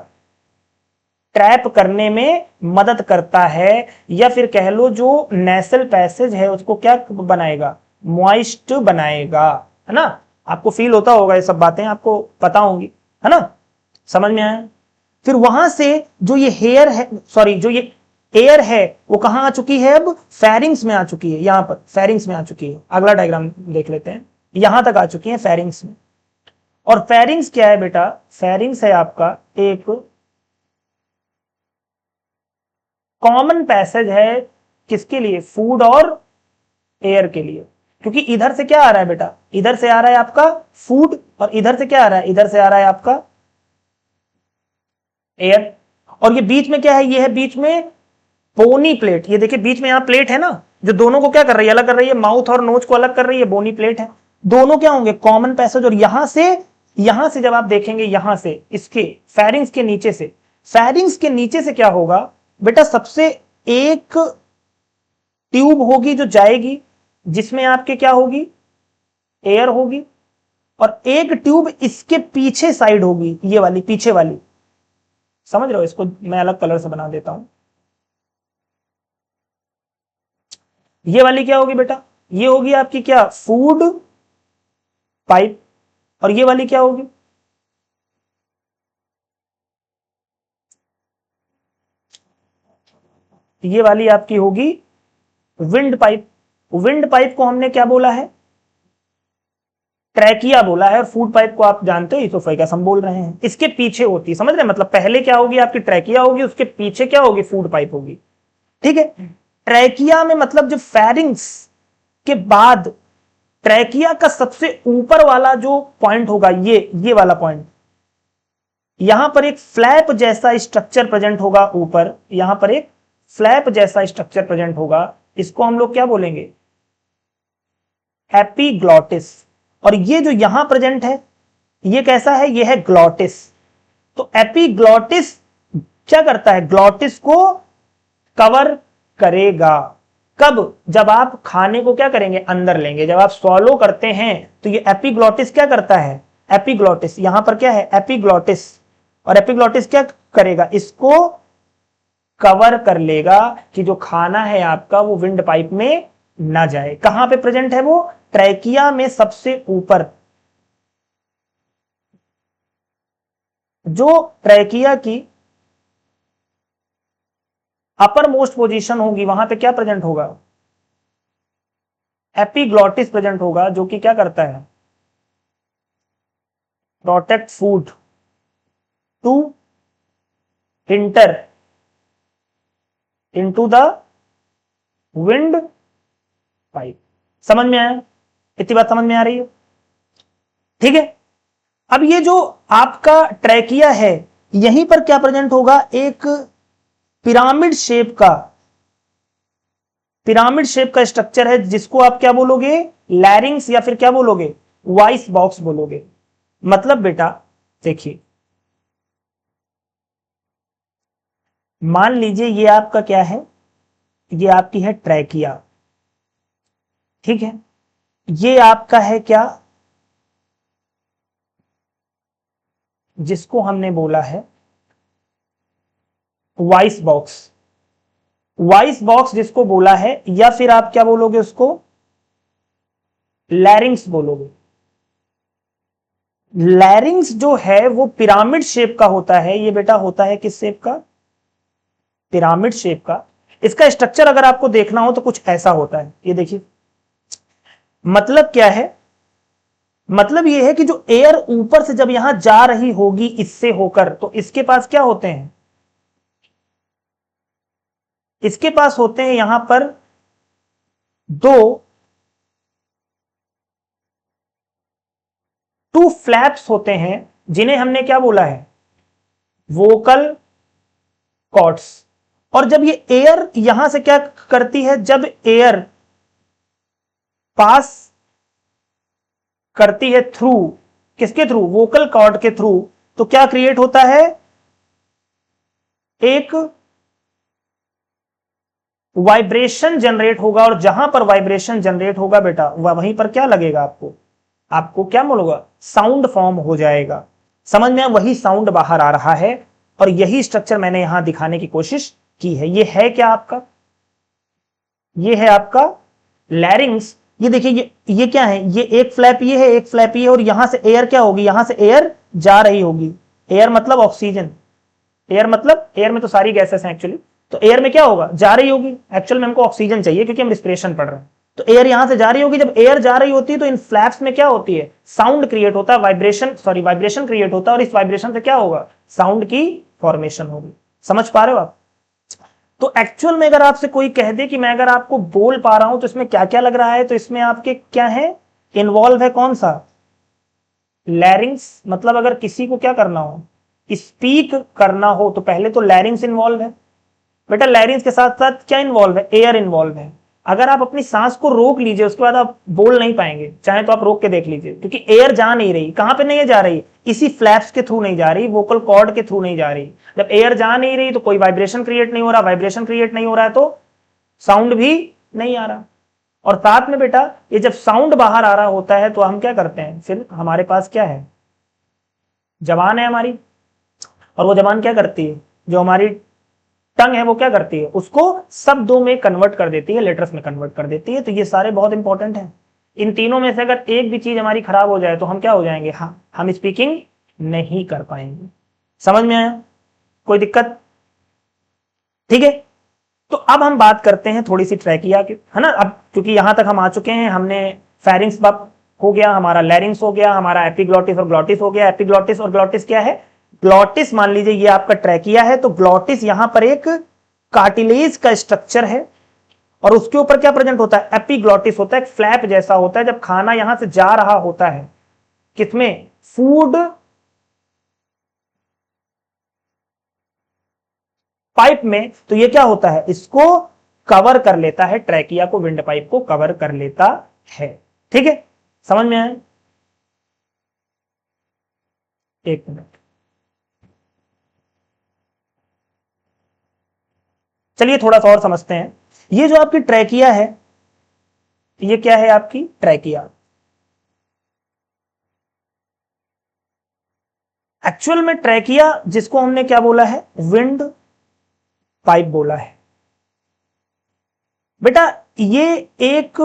ट्रैप करने में मदद करता है, या फिर कह लो जो नेसल पैसेज है उसको क्या बनाएगा, मॉइस्ट बनाएगा, है ना। आपको फील होता होगा, ये सब बातें आपको पता होंगी, है ना, समझ में आया। फिर वहां से जो ये हेयर है, सॉरी जो ये एयर है, वो कहां आ चुकी है, अब फेरिंग्स में आ चुकी है, यहां पर फेरिंग्स में आ चुकी है। अगला डायग्राम देख लेते हैं, यहां तक आ चुकी है फेरिंग्स में। और फेरिंग्स क्या है बेटा, फेरिंग्स है आपका एक कॉमन पैसेज है, किसके लिए, फूड और एयर के लिए। क्योंकि इधर से क्या आ रहा है बेटा, इधर से आ रहा है आपका फूड, और इधर से क्या आ रहा है, इधर से आ रहा है आपका एयर। और ये बीच में क्या है, ये है बीच में बोनी प्लेट। ये देखिए बीच में यहां प्लेट है ना, जो दोनों को क्या कर रही है, अलग कर रही है, माउथ और नोज को अलग कर रही है, बोनी प्लेट है। दोनों क्या होंगे, कॉमन पैसेज। और यहां से जब आप देखेंगे, यहां से इसके फेरिंग्स के नीचे से, फेरिंग्स के नीचे से क्या होगा बेटा, सबसे एक ट्यूब होगी जो जाएगी, जिसमें आपके क्या होगी, एयर होगी, और एक ट्यूब इसके पीछे साइड होगी, ये वाली पीछे वाली, समझ रहे हो। इसको मैं अलग कलर से बना देता हूं। ये वाली क्या होगी बेटा, ये होगी आपकी क्या, फूड पाइप। और ये वाली क्या होगी, ये वाली आपकी होगी विंड पाइप। विंड पाइप को हमने क्या बोला है, ट्रैकिया बोला है, और फूड पाइप को आप जानते हो इसोफेगस हम बोल रहे हैं। इसके पीछे होती है, समझ रहे हैं, मतलब पहले क्या होगी आपकी ट्रैकिया होगी, उसके पीछे क्या होगी, फूड पाइप होगी, ठीक है। ट्रैकिया में मतलब जो फेरिंग्स के बाद ट्रैकिया का सबसे ऊपर वाला जो पॉइंट होगा, ये वाला पॉइंट, यहां पर एक फ्लैप जैसा स्ट्रक्चर प्रेजेंट होगा ऊपर, यहां पर एक फ्लैप जैसा स्ट्रक्चर प्रेजेंट होगा, इसको हम लोग क्या बोलेंगे, एपिग्लॉटिस। और ये जो यहां प्रेजेंट है, ये कैसा है, ये है ग्लॉटिस। तो एपिग्लॉटिस क्या करता है, ग्लॉटिस को कवर करेगा। कब, जब आप खाने को क्या करेंगे, अंदर लेंगे, जब आप स्वॉलो करते हैं, तो ये एपिग्लॉटिस क्या करता है, एपिग्लॉटिस यहां पर क्या है, एपिग्लॉटिस। और एपिग्लॉटिस क्या करेगा, इसको कवर कर लेगा कि जो खाना है आपका वो विंड पाइप में ना जाए। कहां पे प्रेजेंट है वो, ट्रैकिया में सबसे ऊपर। जो ट्रैकिया की अपर मोस्ट पोजीशन होगी, वहां पे क्या प्रेजेंट होगा, एपिग्लॉटिस प्रेजेंट होगा, जो कि क्या करता है, protect food to enter into the wind pipe. समझ में आया, इतनी बात समझ में आ रही है, ठीक है। अब ये जो आपका ट्रैकिया है, यहीं पर क्या प्रेजेंट होगा, एक पिरामिड शेप का पिरामिड शेप का स्ट्रक्चर है जिसको आप क्या बोलोगे, लैरिंग्स या फिर क्या बोलोगे, वॉइस बॉक्स बोलोगे। मतलब बेटा देखिए, मान लीजिए ये आपका क्या है, ये आपकी है ट्रैकिया, ठीक है, ये आपका है क्या, जिसको हमने बोला है वॉइस बॉक्स, वॉइस बॉक्स जिसको बोला है, या फिर आप क्या बोलोगे उसको, लैरिंग्स बोलोगे। लैरिंग्स जो है वो पिरामिड शेप का होता है, ये बेटा होता है किस शेप का, पिरामिड शेप का। इसका स्ट्रक्चर अगर आपको देखना हो तो कुछ ऐसा होता है, ये देखिए। मतलब क्या है, मतलब ये है कि जो एयर ऊपर से जब यहां जा रही होगी इससे होकर, तो इसके पास क्या होते हैं, इसके पास होते हैं यहां पर दो टू फ्लैप्स होते हैं, जिन्हें हमने क्या बोला है, वोकल कॉर्ड्स। और जब ये एयर यहां से क्या करती है, जब एयर पास करती है थ्रू, किसके थ्रू, वोकल कॉर्ड के थ्रू, तो क्या क्रिएट होता है, एक वाइब्रेशन जनरेट होगा। और जहां पर वाइब्रेशन जनरेट होगा बेटा, वहीं पर क्या लगेगा आपको, आपको क्या बोलूंगा, साउंड फॉर्म हो जाएगा। समझ में, वही साउंड बाहर आ रहा है। और यही स्ट्रक्चर मैंने यहां दिखाने की कोशिश की है। ये है क्या आपका, ये है आपका लैरिंग्स। ये देखिए, ये क्या है, ये एक फ्लैप ये है, एक फ्लैप ये, और यहां से एयर क्या होगी, यहां से एयर जा रही होगी। एयर मतलब ऑक्सीजन, एयर मतलब, एयर में तो सारी गैसेस हैं एक्चुअली, तो एयर में क्या होगा, जा रही होगी। एक्चुअल में हमको ऑक्सीजन चाहिए क्योंकि हम रिस्पिरेशन पढ़ रहे हैं। तो एयर यहां से जा रही होगी। जब एयर जा रही होती है तो इन फ्लैप्स में क्या होती है, साउंड क्रिएट होता है, वाइब्रेशन, सॉरी वाइब्रेशन क्रिएट होता है। और इस वाइब्रेशन से क्या होगा, साउंड की फॉर्मेशन होगी। समझ पा रहे हो आप। तो एक्चुअल में अगर आपसे कोई कह दे कि मैं अगर आपको बोल पा रहा हूं तो इसमें क्या क्या लग रहा है, तो इसमें आपके क्या है, इन्वॉल्व है कौन सा, लैरिंग्स। मतलब अगर किसी को क्या करना हो, स्पीक करना हो, तो पहले तो लैरिंग्स इन्वॉल्व है बेटा। लैरिंग्स के साथ साथ क्या इन्वॉल्व है, एयर इन्वॉल्व है। अगर आप अपनी सांस को रोक लीजिए उसके बाद आप बोल नहीं पाएंगे, चाहे तो आप रोक के देख लीजिए, क्योंकि एयर जा नहीं रही। कहां पे नहीं जा रही, इसी फ्लैप्स के थ्रू नहीं जा रही, वोकल कॉर्ड के थ्रू नहीं जा रही। जब एयर जा नहीं रही तो कोई वाइब्रेशन क्रिएट नहीं हो रहा, वाइब्रेशन क्रिएट नहीं हो रहा है तो साउंड भी नहीं आ रहा। और साथ में बेटा ये जब साउंड बाहर आ रहा होता है तो हम क्या करते हैं, फिर हमारे पास क्या है, जबान है हमारी। और वो जबान क्या करती है, जो हमारी टंग है वो क्या करती है, उसको शब्दों में कन्वर्ट कर देती है, लेटर्स में कन्वर्ट कर देती है। तो ये सारे बहुत इंपॉर्टेंट हैं। इन तीनों में से अगर एक भी चीज हमारी खराब हो जाए तो हम क्या हो जाएंगे, हाँ, हम स्पीकिंग नहीं कर पाएंगे। समझ में आया, कोई दिक्कत, ठीक है। तो अब हम बात करते हैं थोड़ी सी ट्रैकिया की, है ना। अब क्योंकि यहां तक हम आ चुके हैं, हमने फेरिंग्स हो गया, हमारा लैरिंग्स हो गया, हमारा एपिग्लॉटिस और ग्लॉटिस हो गया। एपिग्लॉटिस और ग्लॉटिस क्या है, ग्लॉटिस मान लीजिए ये आपका ट्रैकिया है, तो ग्लॉटिस यहां पर एक कार्टिलेज का स्ट्रक्चर है। और उसके ऊपर क्या प्रेजेंट होता है, एपिग्लॉटिस होता है, एक फ्लैप जैसा होता है। जब खाना यहां से जा रहा होता है किसमें, फूड पाइप में, तो ये क्या होता है, इसको कवर कर लेता है, ट्रैकिया को, विंड पाइप को कवर कर लेता है। ठीक है, समझ में आया, एक मिनट, चलिए थोड़ा सा और समझते हैं। ये जो आपकी ट्रैकिया है, ये क्या है आपकी ट्रैकिया। एक्चुअल में ट्रैकिया जिसको हमने क्या बोला है, विंड पाइप बोला है बेटा। ये एक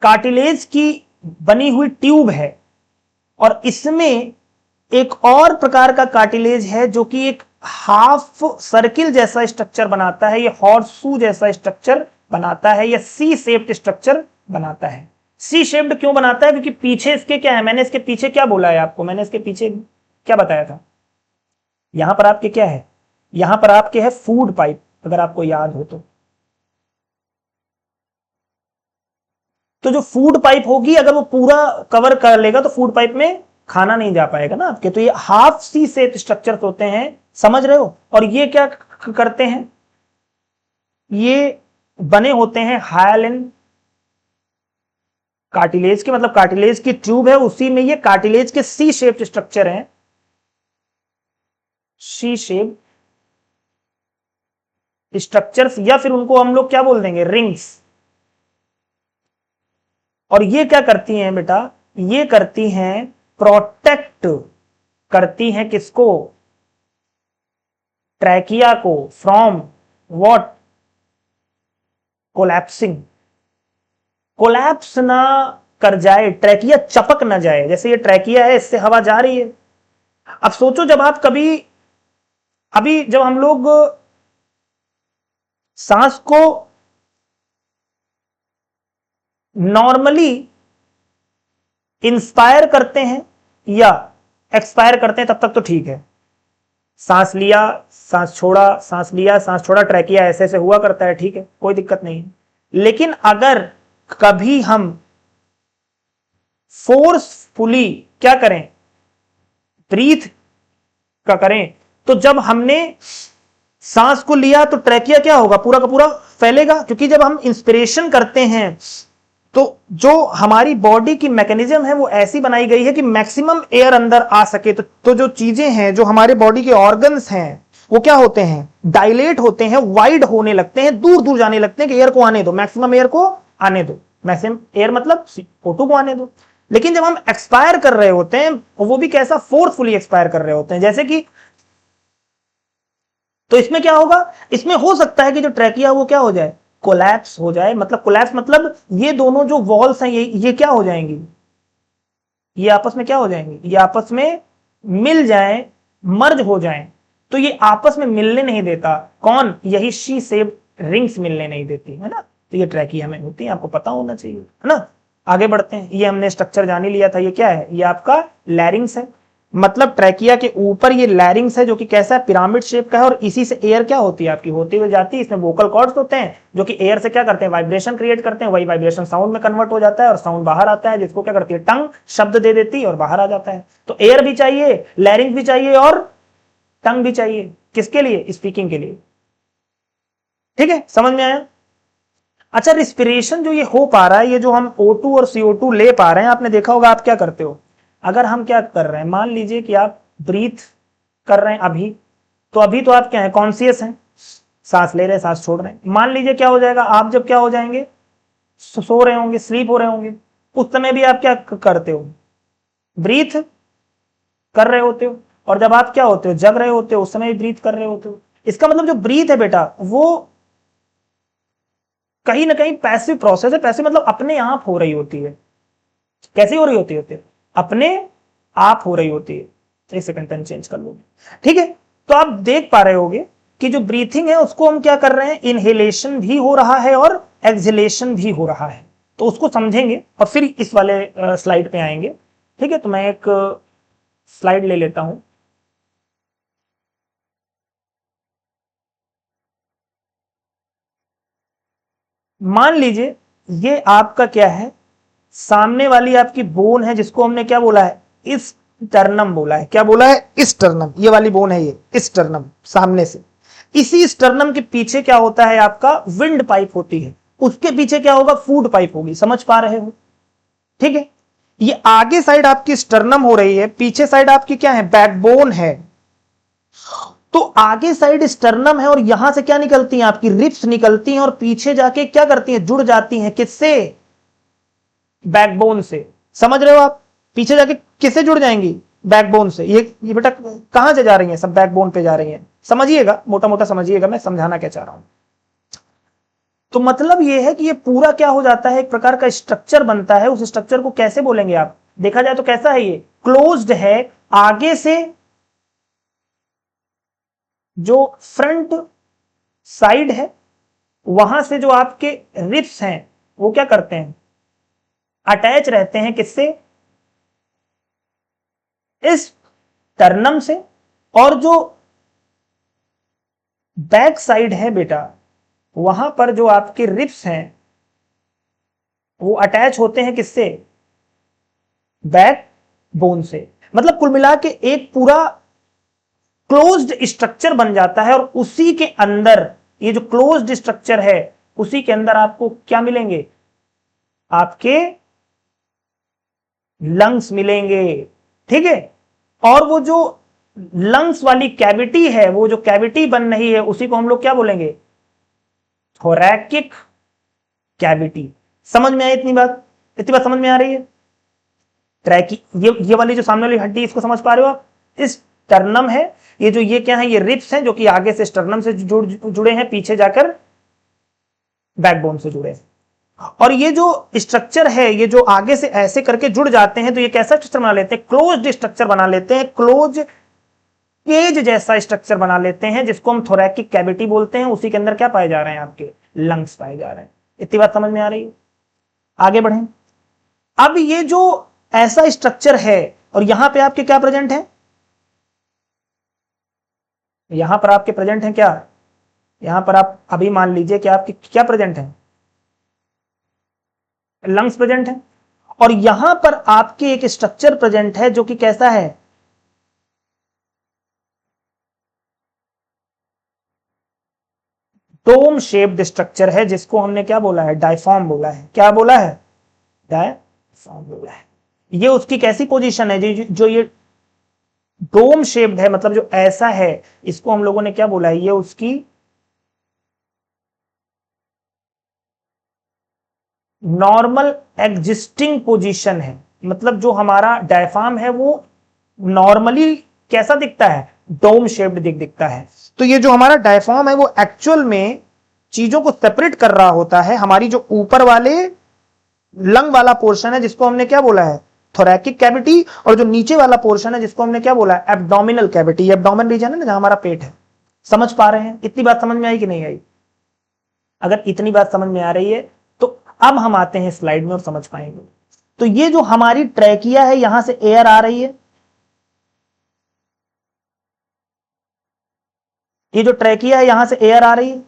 कार्टिलेज की बनी हुई ट्यूब है। और इसमें एक और प्रकार का कार्टिलेज है जो कि एक हाफ सर्किल जैसा स्ट्रक्चर बनाता है, ये हॉर्सशू जैसा स्ट्रक्चर बनाता है, या सी शेप्ड स्ट्रक्चर बनाता है। सी शेप्ड क्यों बनाता है, क्योंकि पीछे इसके क्या है, मैंने इसके पीछे क्या बोला है आपको, मैंने इसके पीछे क्या बताया था, यहां पर आपके क्या है, यहां पर आपके है फूड पाइप, अगर आपको याद हो तो जो फूड पाइप होगी अगर वो पूरा कवर कर लेगा तो फूड पाइप में खाना नहीं जा पाएगा ना आपके। तो ये हाफ सी शेप स्ट्रक्चर्स होते हैं, समझ रहे हो। और ये क्या करते हैं, ये बने होते हैं हायालिन कार्टिलेज के, मतलब कार्टिलेज की ट्यूब है, उसी में ये कार्टिलेज के सी शेप्ड स्ट्रक्चर हैं, सी शेप स्ट्रक्चर्स, या फिर उनको हम लोग क्या बोल देंगे, रिंग्स। और ये क्या करती हैं बेटा, ये करती हैं प्रोटेक्ट करती हैं किसको, ट्रैकिया को, फ्रॉम व्हाट, कोलैप्सिंग, कोलैप्स ना कर जाए, ट्रैकिया चपक ना जाए। जैसे ये ट्रैकिया है, इससे हवा जा रही है। अब सोचो जब आप कभी, अभी जब हम लोग सांस को नॉर्मली इंस्पायर करते हैं या एक्सपायर करते हैं, तब तक तो ठीक है, सांस लिया सांस छोड़ा, सांस लिया सांस छोड़ा, ट्रैकिया ऐसे ऐसे हुआ करता है, ठीक है, कोई दिक्कत नहीं है। लेकिन अगर कभी हम फोर्सफुली क्या करें, ब्रीथ का करें, तो जब हमने सांस को लिया तो ट्रैकिया क्या होगा, पूरा का पूरा फैलेगा, क्योंकि जब हम इंस्पिरेशन करते हैं तो जो हमारी बॉडी की मैकेनिज्म है वो ऐसी बनाई गई है कि मैक्सिमम एयर अंदर आ सके। तो जो चीजें हैं, जो हमारे बॉडी के ऑर्गन्स हैं, वो क्या होते हैं, डायलेट होते हैं, वाइड होने लगते हैं, दूर दूर जाने लगते हैं कि एयर को आने दो, मैक्सिमम एयर को आने दो, मैक्सिमम एयर मतलब O2 को आने दो। लेकिन जब हम एक्सपायर कर रहे होते हैं, वो भी कैसा, फोर्सफुली एक्सपायर कर रहे होते हैं, जैसे कि, तो इसमें क्या होगा, इसमें हो सकता है कि जो ट्रैकिया वो क्या हो जाए, कोलैप्स हो जाए। मतलब कोलैप्स मतलब ये दोनों जो वॉल्स हैं, ये क्या हो जाएंगी, ये आपस में क्या हो जाएंगी, ये आपस में मिल जाएं, मर्ज हो जाएं। तो ये आपस में मिलने नहीं देता, कौन, यही शी शेप रिंग्स मिलने नहीं देती है ना। तो ये ट्रैकिया में होती है, आपको पता होना चाहिए, है ना। आगे बढ़ते हैं, ये हमने स्ट्रक्चर जान ही लिया था, ये क्या है, ये आपका लैरिंग्स है। मतलब ट्रैकिया के ऊपर ये लैरिंग्स है, जो कि कैसा है, पिरामिड शेप का है, और इसी से एयर क्या होती है आपकी, होती हुई जाती है। इसमें वोकल कॉर्ड्स होते हैं जो कि एयर से क्या करते हैं, वाइब्रेशन क्रिएट करते हैं, वही वाइब्रेशन साउंड में कन्वर्ट हो जाता है और साउंड बाहर आता है, जिसको क्या करती है, टंग शब्द दे देती है और बाहर आ जाता है। तो एयर भी चाहिए, लैरिंग्स भी चाहिए और टंग भी चाहिए, किसके लिए, स्पीकिंग के लिए। ठीक है, समझ में आया। अच्छा, रिस्पिरेशन जो ये हो पा रहा है, ये जो हम O2 और CO2 ले पा रहे हैं, आपने देखा होगा आप क्या करते हो, अगर हम क्या कर रहे हैं, मान लीजिए कि आप ब्रीथ कर रहे हैं अभी, तो अभी तो आप क्या है, कॉन्शियस हैं, सांस ले रहे हैं सांस छोड़ रहे हैं। मान लीजिए क्या हो जाएगा, आप जब क्या हो जाएंगे, सो रहे होंगे, स्लीप हो रहे होंगे, उस समय भी आप क्या करते हो, ब्रीथ कर रहे होते हो। और जब आप क्या होते हो, जग रहे होते हो, उस समय भी ब्रीथ कर रहे होते हो। इसका मतलब जो ब्रीथ है बेटा, वो कहीं ना कहीं पैसिव प्रोसेस है। पैसिव मतलब अपने आप हो रही होती है। कैसे हो रही होती है, अपने आप हो रही होती है। एक सेकंड, पेन चेंज कर लो, ठीक है। तो आप देख पा रहे होगे कि जो ब्रीथिंग है उसको हम क्या कर रहे हैं, इनहेलेशन भी हो रहा है और एक्सहेलेशन भी हो रहा है। तो उसको समझेंगे और फिर इस वाले स्लाइड पे आएंगे। ठीक है, तो मैं एक स्लाइड ले लेता हूं। मान लीजिए ये आपका क्या है, सामने वाली आपकी बोन है, जिसको हमने क्या बोला है, स्टर्नम बोला है। क्या बोला है, स्टर्नम, ये वाली बोन है, ये स्टर्नम सामने से। इसी स्टर्नम के पीछे क्या होता है, आपका विंड पाइप होती है, उसके पीछे क्या होगा, फूड पाइप होगी। समझ पा रहे हो, ठीक है। ये आगे साइड आपकी स्टर्नम हो रही है, पीछे साइड आपकी क्या है, बैकबोन है। तो आगे साइड स्टर्नम है और यहां से क्या निकलती हैं, आपकी रिप्स निकलती हैं और पीछे जाके क्या करती हैं, जुड़ जाती हैं, किससे, बैकबोन से। समझ रहे हो आप, पीछे जाके किससे जुड़ जाएंगी, बैकबोन से। ये बेटा कहां से जा रही हैं, सब बैकबोन पे जा रही हैं। समझिएगा, मोटा मोटा समझिएगा, मैं समझाना क्या चाह रहा हूं। तो मतलब ये है कि ये पूरा क्या हो जाता है, एक प्रकार का स्ट्रक्चर बनता है। उस स्ट्रक्चर को कैसे बोलेंगे आप, देखा जाए तो कैसा है, ये क्लोज्ड है। आगे से जो फ्रंट साइड है, वहां से जो आपके रिप्स हैं वो क्या करते हैं, अटैच रहते हैं, किससे, इस टर्नम से। और जो बैक साइड है बेटा, वहां पर जो आपके रिप्स हैं वो अटैच होते हैं, किससे, बैक बोन से। मतलब कुल मिला के एक पूरा क्लोज्ड स्ट्रक्चर बन जाता है, और उसी के अंदर ये जो क्लोज्ड स्ट्रक्चर है उसी के अंदर आपको क्या मिलेंगे, आपके लंग्स मिलेंगे। ठीक है, और वो जो लंग्स वाली कैविटी है, वो जो कैविटी बन रही है उसी को हम लोग क्या बोलेंगे, थोरैकिक कैविटी। समझ में आई इतनी बात? इतनी बात समझ में आ रही है? ट्रैकी, ये वाली जो सामने वाली हड्डी, इसको समझ पा रहे हो आप? इस स्टर्नम है, ये जो ये क्या है, ये रिब्स हैं जो कि आगे से स्टर्नम से जुड़े हैं, पीछे जाकर बैकबोन से जुड़े हैं। और ये जो स्ट्रक्चर है, ये जो आगे से ऐसे करके जुड़ जाते हैं, तो ये कैसा स्ट्रक्चर बना लेते हैं, क्लोज्ड स्ट्रक्चर बना लेते हैं, क्लोज केज जैसा स्ट्रक्चर बना लेते हैं, जिसको हम थोरैकिक कैविटी बोलते हैं। उसी के अंदर क्या पाए जा रहे हैं, आपके लंग्स पाए जा रहे हैं। इतनी बात समझ में आ रही है? आगे बढ़ें। अब ये जो ऐसा स्ट्रक्चर है, और यहां पे आपके क्या प्रेजेंट है, यहां पर आपके प्रेजेंट है क्या, यहां पर आप अभी मान लीजिए कि आपके क्या प्रेजेंट है, लंग्स प्रेजेंट है, और यहां पर आपके एक स्ट्रक्चर प्रेजेंट है जो कि कैसा है, डोम शेप्ड स्ट्रक्चर है, जिसको हमने क्या बोला है, डायफॉर्म बोला है। क्या बोला है, डायफॉर्म बोला है। ये उसकी कैसी पोजीशन है, जो ये डोम शेप्ड है, मतलब जो ऐसा है, इसको हम लोगों ने क्या बोला है, ये उसकी नॉर्मल एग्जिस्टिंग पोजीशन है। मतलब जो हमारा डायफार्म है वो नॉर्मली कैसा दिखता है, डोम शेप्ड दिखता है। तो ये जो हमारा डायफार्म है वो एक्चुअल में चीजों को सेपरेट कर रहा होता है। हमारी जो ऊपर वाले लंग वाला पोर्शन है, जिसको हमने क्या बोला है, थोरैकिक कैविटी, और जो नीचे वाला पोर्शन है, जिसको हमने क्या बोला है, एब्डोमिनल कैविटी। एब्डोमिनल रीजन है ना, जहां हमारा पेट है। समझ पा रहे हैं? इतनी बात समझ में आई कि नहीं आई? अगर इतनी बात समझ में आ रही है तो अब हम आते हैं स्लाइड में और समझ पाएंगे। तो ये जो हमारी ट्रैकिया है, यहां से एयर आ रही है, ये जो ट्रैकिया है यहां से एयर आ रही है,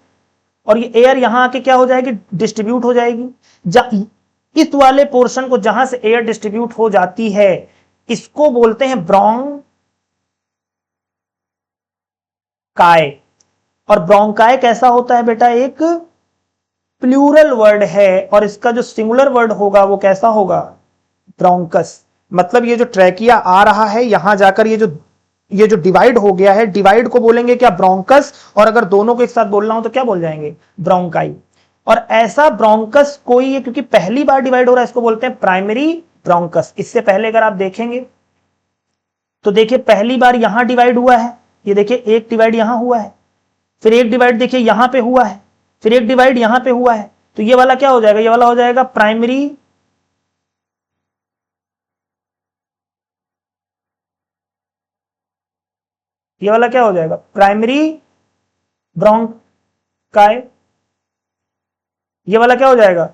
और ये एयर यहां आके क्या हो जाएगी, डिस्ट्रीब्यूट हो जाएगी। इस वाले पोर्शन को जहां से एयर डिस्ट्रीब्यूट हो जाती है, इसको बोलते हैं ब्रोंकाई। और ब्रोंकाई कैसा होता है बेटा, एक प्लूरल वर्ड है, और इसका जो सिंगुलर वर्ड होगा वो कैसा होगा, ब्रोंकस। मतलब ये जो ट्रैकिया आ रहा है, यहां जाकर ये जो डिवाइड हो गया है, डिवाइड को बोलेंगे क्या, ब्रोंकस। और अगर दोनों को एक साथ बोलना हो तो क्या बोल जाएंगे, ब्रोंकाई। और ऐसा ब्रोंकस कोई है, क्योंकि पहली बार डिवाइड हो रहा है, इसको बोलते हैं प्राइमरी ब्रोंकस। इससे पहले अगर आप देखेंगे तो देखिए पहली बार यहां डिवाइड हुआ है, ये देखिए एक डिवाइड यहां हुआ है, फिर एक डिवाइड देखिए यहां पे हुआ है, फिर एक डिवाइड यहां पे हुआ है। तो ये वाला क्या हो जाएगा, ये वाला हो जाएगा प्राइमरी ये वाला क्या हो जाएगा, प्राइमरी ब्रोंकाई। ये वाला क्या हो जाएगा,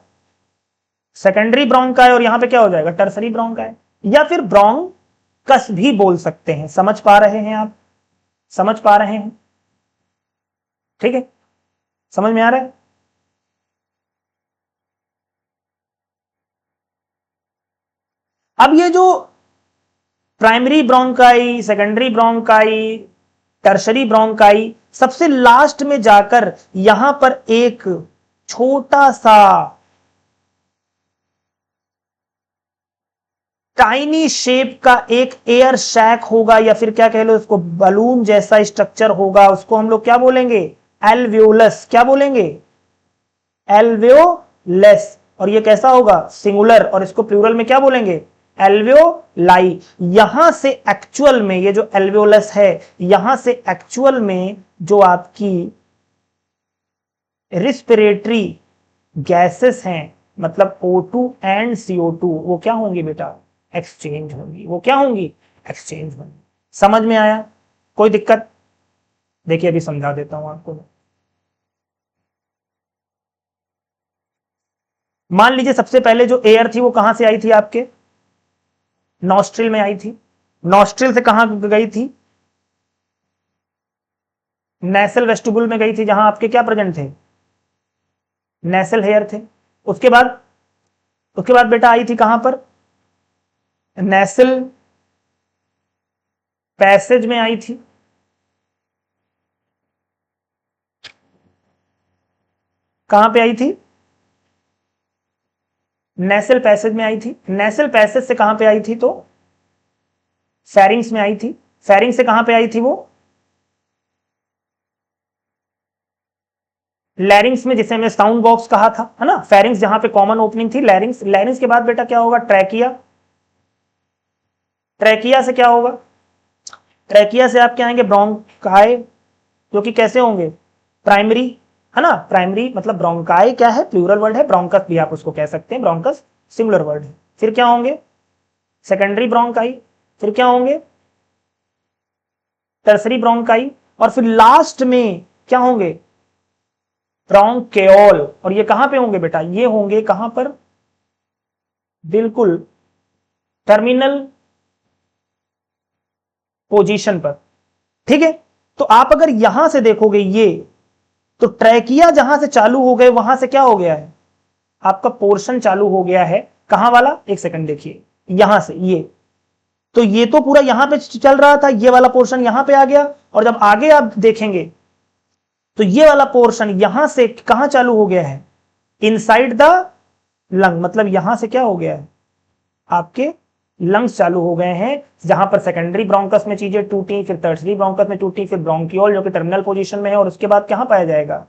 सेकेंडरी ब्रोंकाई। और यहां पे क्या हो जाएगा, टर्सरी ब्रोंकाई, या फिर ब्रोंकस भी बोल सकते हैं। समझ पा रहे हैं आप? समझ पा रहे हैं? ठीक है, समझ में आ रहा है? अब ये जो primary bronchi, secondary bronchi, tertiary bronchi, सबसे लास्ट में जाकर यहां पर एक छोटा सा टाइनी शेप का एक एयर शैक होगा, या फिर क्या कह लो उसको, बलून जैसा स्ट्रक्चर होगा। उसको हम लोग क्या बोलेंगे, एल्वियोलस। क्या बोलेंगे, एल्वियोलस। और ये कैसा होगा, सिंगुलर। और इसको प्लूरल में क्या बोलेंगे, एल्वियोलाई। यहां से एक्चुअल में ये जो एल्वियोलस है, यहां से एक्चुअल में जो आपकी रिस्पिरेटरी गैसेस हैं, मतलब O2 एंड CO2, वो क्या होंगी बेटा, एक्सचेंज होंगी। वो क्या होंगी, एक्सचेंज होंगी। समझ में आया? कोई दिक्कत? देखिए अभी समझा देता हूं आपको। मान लीजिए सबसे पहले जो एयर थी वो कहां से आई थी, आपके नॉस्ट्रिल में आई थी। नॉस्ट्रिल से कहां गई थी, नेसल वेस्टिबुल में गई थी, जहां आपके क्या प्रेजेंट थे, नेसल हेयर थे। उसके बाद बेटा आई थी कहां पर, नेसल पैसेज में आई थी। कहां पे आई थी? नेसल पैसेज में आई थी। नेसल पैसेज से कहां पे आई थी? तो फेरिंग्स में आई थी। फेरिंग्स से कहां पे आई थी वो? लैरिंग्स में, जिसे हमने साउंड बॉक्स कहा था, है ना। फेरिंग्स जहां पे कॉमन ओपनिंग थी, लैरिंग्स। लैरिंग्स के बाद बेटा क्या होगा? ट्रैकिया। ट्रैकिया से क्या होगा? ट्रैकिया से आप क्या आएंगे? ब्रोंकाई, जो कि कैसे होंगे? प्राइमरी, है ना। प्राइमरी मतलब ब्रोंकाई क्या है? प्लूरल वर्ड है। ब्रोंकस भी आप उसको कह सकते हैं, ब्रोंकस सिंगुलर वर्ड है। फिर क्या होंगे? Secondary bronchi. फिर क्या होंगे? Tertiary bronchi. और फिर लास्ट में क्या होंगे? ब्रोंकेओल। और ये कहां पे होंगे बेटा? ये होंगे कहां पर? बिल्कुल टर्मिनल पोजीशन पर। ठीक है। तो आप अगर यहां से देखोगे ये, तो ट्रैकिया जहां से चालू हो गए, वहां से क्या हो गया है? आपका पोर्शन चालू हो गया है। कहां वाला? एक सेकंड देखिए, यहां से ये। तो ये तो पूरा यहां पे चल रहा था, ये वाला पोर्शन यहां पे आ गया। और जब आगे आप देखेंगे तो ये वाला पोर्शन यहां से कहां चालू हो गया है? Inside the lung. मतलब यहां से क्या हो गया है? आपके लंग्स चालू हो गए हैं, जहां पर सेकेंडरी ब्रोंकस में चीजें टूटी, फिर टर्सरी ब्रोंकस में टूटी, फिर ब्रोंकियोल जो कि टर्मिनल पोजीशन में है, और उसके बाद कहां पाया जाएगा?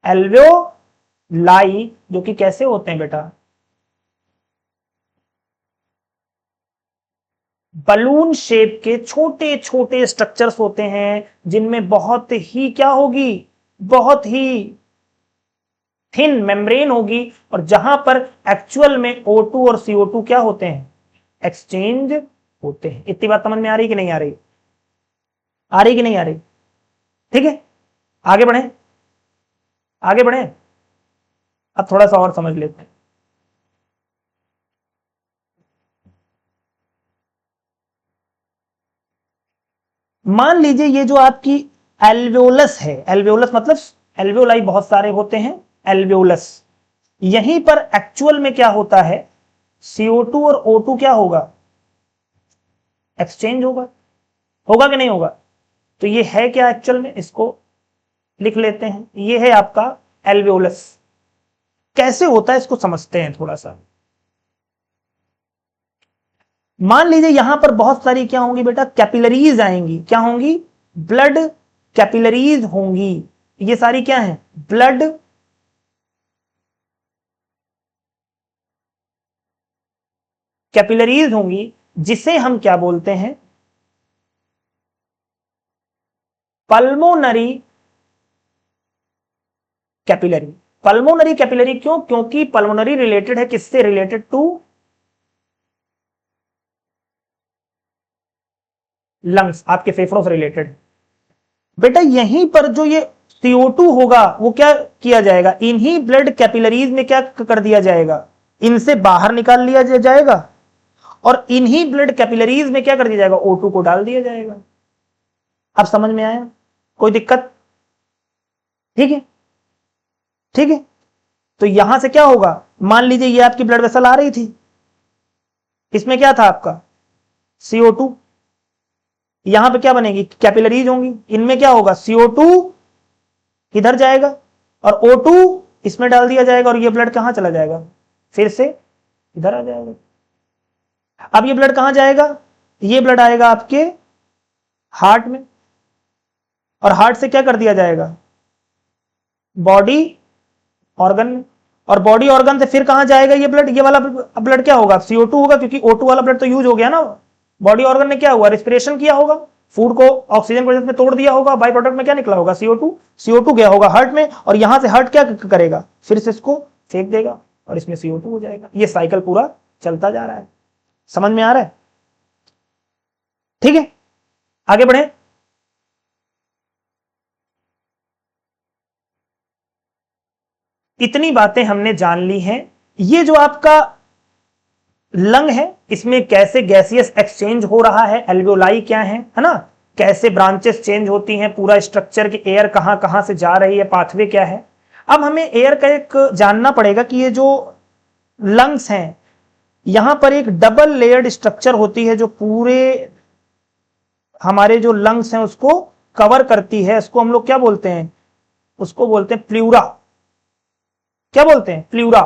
एल्वेओलाई, जो कि कैसे होते हैं बेटा? बलून शेप के छोटे छोटे स्ट्रक्चर्स होते हैं, जिनमें बहुत ही क्या होगी? बहुत ही थिन मेम्ब्रेन होगी। और जहां पर एक्चुअल में O2 और CO2 क्या होते हैं? एक्सचेंज होते हैं। इतनी बात समझ में आ रही कि नहीं आ रही? आ रही कि नहीं आ रही? ठीक है, आगे बढ़े, आगे बढ़े। अब थोड़ा सा और समझ लेते हैं। मान लीजिए ये जो आपकी एल्वेओलस है, एल्वेओलस मतलब एल्वेओलाई बहुत सारे होते हैं, एल्वेओलस। यहीं पर एक्चुअल में क्या होता है? CO2 और O2 क्या होगा? एक्सचेंज होगा। होगा कि नहीं होगा? तो ये है क्या एक्चुअल में? इसको लिख लेते हैं। ये है आपका एल्वेओलस। कैसे होता है इसको समझते हैं थोड़ा सा। मान लीजिए यहां पर बहुत सारी क्या होंगी बेटा? कैपिलरीज आएंगी। क्या होंगी? ब्लड कैपिलरीज होंगी। ये सारी क्या है? ब्लड कैपिलरीज होंगी, जिसे हम क्या बोलते हैं? Pulmonary capillary. पल्मोनरी कैपिलरी क्यों? क्योंकि पल्मोनरी रिलेटेड है किससे? रिलेटेड टू लंग्स, आपके फेफड़ों से रिलेटेड। बेटा यहीं पर जो ये CO2 होगा, वो क्या किया जाएगा? इन्हीं ब्लड कैपिलरीज में क्या कर दिया जाएगा? इनसे बाहर निकाल लिया जाएगा, और इन्हीं ब्लड कैपिलरीज में क्या कर दिया जाएगा? O2 को डाल दिया जाएगा। अब समझ में आया? कोई दिक्कत? ठीक है, ठीक है। तो यहां से क्या होगा? मान लीजिए ये आपकी ब्लड वेसल आ रही थी, इसमें क्या था आपका? CO2। यहां पे क्या बनेगी? कैपिलरीज होंगी, इनमें क्या होगा? CO2 इधर जाएगा, और O2 इसमें डाल दिया जाएगा, और ये ब्लड कहां चला जाएगा? फिर से इधर आ जाएगा। अब ये ब्लड कहां जाएगा? ये ब्लड आएगा आपके हार्ट में, और हार्ट से क्या कर दिया जाएगा? बॉडी ऑर्गन में, और बॉडी ऑर्गन से फिर कहां जाएगा ये ब्लड? ये वाला ब्लड क्या होगा? CO2 होगा, क्योंकि O2 वाला ब्लड तो यूज हो गया ना। बॉडी ऑर्गन ने क्या हुआ? रिस्पिरेशन किया होगा, फूड को ऑक्सीजन प्रेजेंस में तोड़ दिया होगा, बाई प्रोडक्ट में क्या निकला होगा? CO2। CO2 गया होगा हार्ट में, और यहां से हार्ट क्या करेगा? फिर से इसको फेंक देगा, और इसमें CO2 हो जाएगा। ये साइकिल पूरा चलता जा रहा है। समझ में आ रहा है? ठीक है, आगे बढ़े। इतनी बातें हमने जान ली हैं। ये जो आपका लंग है, इसमें कैसे गैसियस एक्सचेंज हो रहा है, एल्वेओलाई क्या है ना, कैसे ब्रांचेस चेंज होती हैं, पूरा स्ट्रक्चर की एयर कहां कहां से जा रही है, पाथवे क्या है। अब हमें एयर का एक जानना पड़ेगा कि ये जो लंग्स हैं, यहां पर एक डबल लेयर्ड स्ट्रक्चर होती है, जो पूरे हमारे जो लंग्स हैं उसको कवर करती है। इसको हम लोग क्या बोलते हैं? उसको बोलते हैं प्लूरा। क्या बोलते हैं? प्लूरा।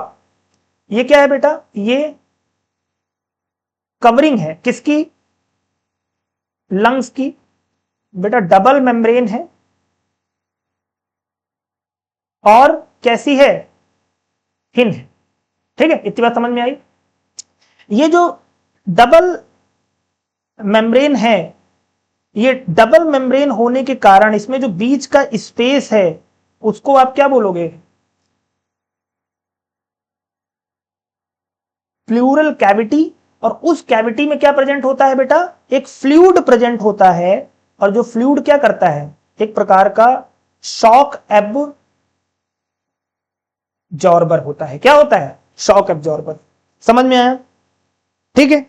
ये क्या है बेटा? ये कवरिंग है किसकी? लंग्स की। बेटा डबल मेम्ब्रेन है और कैसी है? थिन है। ठीक है, इतनी बात समझ में आई। ये जो डबल मेम्ब्रेन है, ये डबल मेम्ब्रेन होने के कारण इसमें जो बीच का स्पेस है उसको आप क्या बोलोगे? Pleural cavity. और उस कैविटी में क्या प्रेजेंट होता है बेटा? एक फ्लूइड प्रेजेंट होता है। और जो फ्लूइड क्या करता है? एक प्रकार का शॉक एब्जॉर्बर होता है। क्या होता है? Shock absorber. समझ में आया? ठीक है,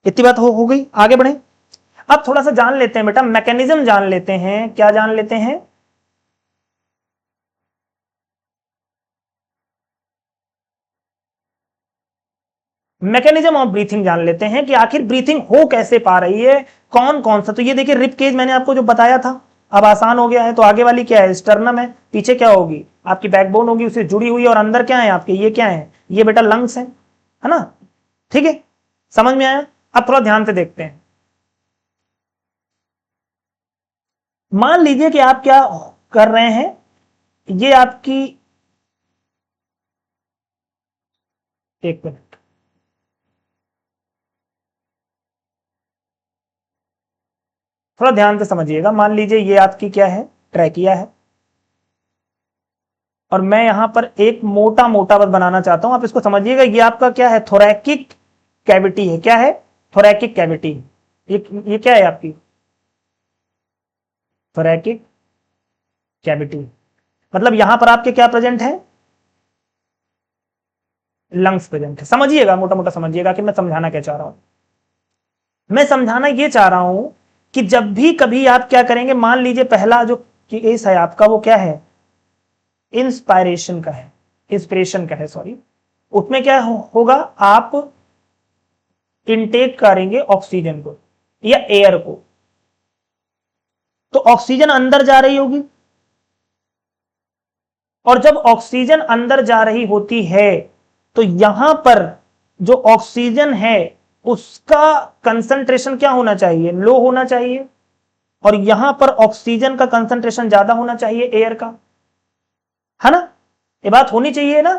इतनी बात हो गई। आगे बढ़े। अब थोड़ा सा जान लेते हैं बेटा, मैकेनिज्म जान लेते हैं। क्या जान लेते हैं? मैकेनिज्म ऑफ ब्रीथिंग जान लेते हैं कि आखिर ब्रीथिंग हो कैसे पा रही है, कौन कौन सा। तो ये देखिए रिब केज मैंने आपको जो बताया था, अब आसान हो गया है। तो आगे वाली क्या है? स्टर्नम है। पीछे क्या होगी? आपकी बैकबोन होगी, उससे जुड़ी हुई। और अंदर क्या है आपके? ये क्या है? ये बेटा लंग्स है ना? ठीक है, समझ में आया? अब थोड़ा ध्यान से देखते हैं। मान लीजिए कि आप क्या कर रहे हैं, ये आपकी, एक मिनट, थोड़ा ध्यान से समझिएगा। मान लीजिए ये आपकी क्या है? ट्रैकिया है। और मैं यहां पर एक मोटा मोटा बस बनाना चाहता हूं, आप इसको समझिएगा। ये आपका क्या है? थोरैकिक कैविटी है। क्या है? थोरैकिक कैविटी। ये क्या है आपकी? थोरैकिक कैविटी। मतलब यहां पर आपके क्या प्रेजेंट है? लंग्स प्रेजेंट है। समझिएगा, मोटा मोटा समझिएगा कि मैं समझाना क्या चाह रहा हूं। मैं समझाना यह चाह रहा हूं कि जब भी कभी आप क्या करेंगे, मान लीजिए पहला जो केस है आपका वो क्या है? इंस्पायरेशन का है, इंस्पिरेशन का है, सॉरी। उसमें क्या होगा? आप इनटेक करेंगे ऑक्सीजन को या एयर को, तो ऑक्सीजन अंदर जा रही होगी। और जब ऑक्सीजन अंदर जा रही होती है तो यहां पर जो ऑक्सीजन है उसका कंसंट्रेशन क्या होना चाहिए? लो होना चाहिए। और यहां पर ऑक्सीजन का कंसंट्रेशन ज्यादा होना चाहिए एयर का, है ना? ये बात होनी चाहिए ना,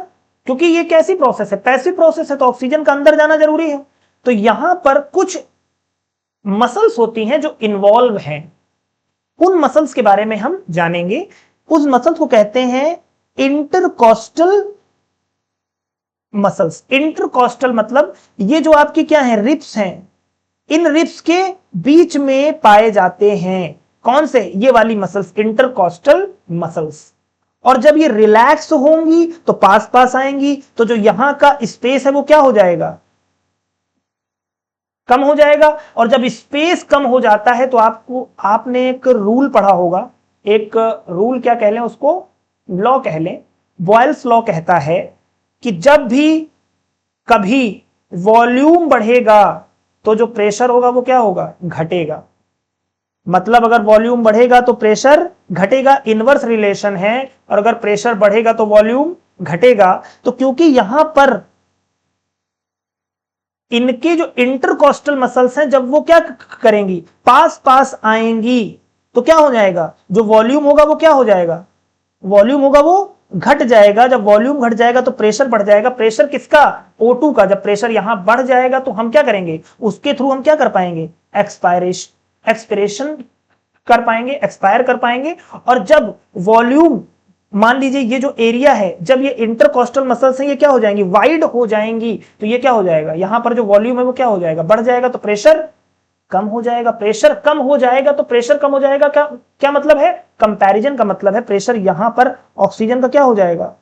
क्योंकि ये कैसी प्रोसेस है? पैसिव प्रोसेस है, तो ऑक्सीजन का अंदर जाना जरूरी है। तो यहां पर कुछ मसल्स होती हैं जो इन्वॉल्व हैं। उन मसल्स के बारे में हम जानेंगे। उस मसल्स को कहते हैं इंटरकॉस्टल मसल्स। इंटरकॉस्टल मतलब ये जो आपकी क्या है? रिब्स हैं। इन रिब्स के बीच में पाए जाते हैं कौन से? ये वाली मसल्स, इंटरकॉस्टल मसल्स। और जब ये रिलैक्स होंगी तो पास पास आएंगी, तो जो यहां का स्पेस है वो क्या हो जाएगा? कम हो जाएगा। और जब स्पेस कम हो जाता है तो आपने एक रूल पढ़ा होगा। एक रूल क्या कह लें उसको? लॉ कह लें। बॉयल्स लॉ कहता है कि जब भी कभी वॉल्यूम बढ़ेगा तो जो प्रेशर होगा वो क्या होगा? घटेगा। मतलब अगर वॉल्यूम बढ़ेगा तो प्रेशर घटेगा, इनवर्स रिलेशन है। और अगर प्रेशर बढ़ेगा तो वॉल्यूम घटेगा। तो क्योंकि यहां पर इनके जो इंटरकॉस्टल मसल्स हैं, जब वो क्या करेंगी? पास पास आएंगी, तो क्या हो जाएगा? जो वॉल्यूम होगा वो क्या हो जाएगा? वॉल्यूम होगा वो घट जाएगा। जब वॉल्यूम घट जाएगा तो प्रेशर बढ़ जाएगा। प्रेशर किसका? O2 का। जब प्रेशर यहां बढ़ जाएगा तो हम क्या करेंगे? उसके थ्रू हम क्या कर पाएंगे? एक्सपिरेशन कर पाएंगे, एक्सपायर कर पाएंगे। और जब वॉल्यूम, मान लीजिए ये जो एरिया है, जब ये इंटरकॉस्टल मसल्स हैं ये क्या हो जाएंगी? वाइड हो जाएंगी। तो ये क्या हो जाएगा? यहां पर जो वॉल्यूम है वो क्या हो जाएगा? बढ़ जाएगा। तो प्रेशर कम हो जाएगा। प्रेशर कम हो जाएगा तो प्रेशर कम हो जाएगा, क्या क्या मतलब है? कंपैरिजन का मतलब है प्रेशर यहां पर ऑक्सीजन का क्या हो जाएगा?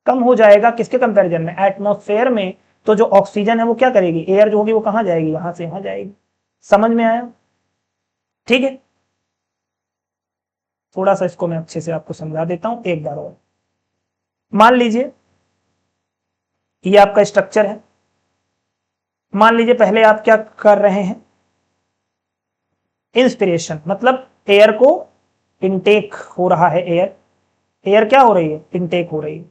कम हो जाएगा। किसके कंपैरिजन में? एटमॉस्फेयर में। तो जो ऑक्सीजन है वो क्या करेगी? एयर जो होगी वो कहां जाएगी? यहां से यहां जाएगी। समझ में आया? ठीक है, थोड़ा सा इसको मैं अच्छे से आपको समझा देता हूं एक बार और। मान लीजिए ये आपका स्ट्रक्चर है। मान लीजिए पहले आप क्या कर रहे हैं? इंस्पिरेशन, मतलब एयर को इनटेक हो रहा है एयर, एयर क्या हो रही है, इनटेक हो रही है।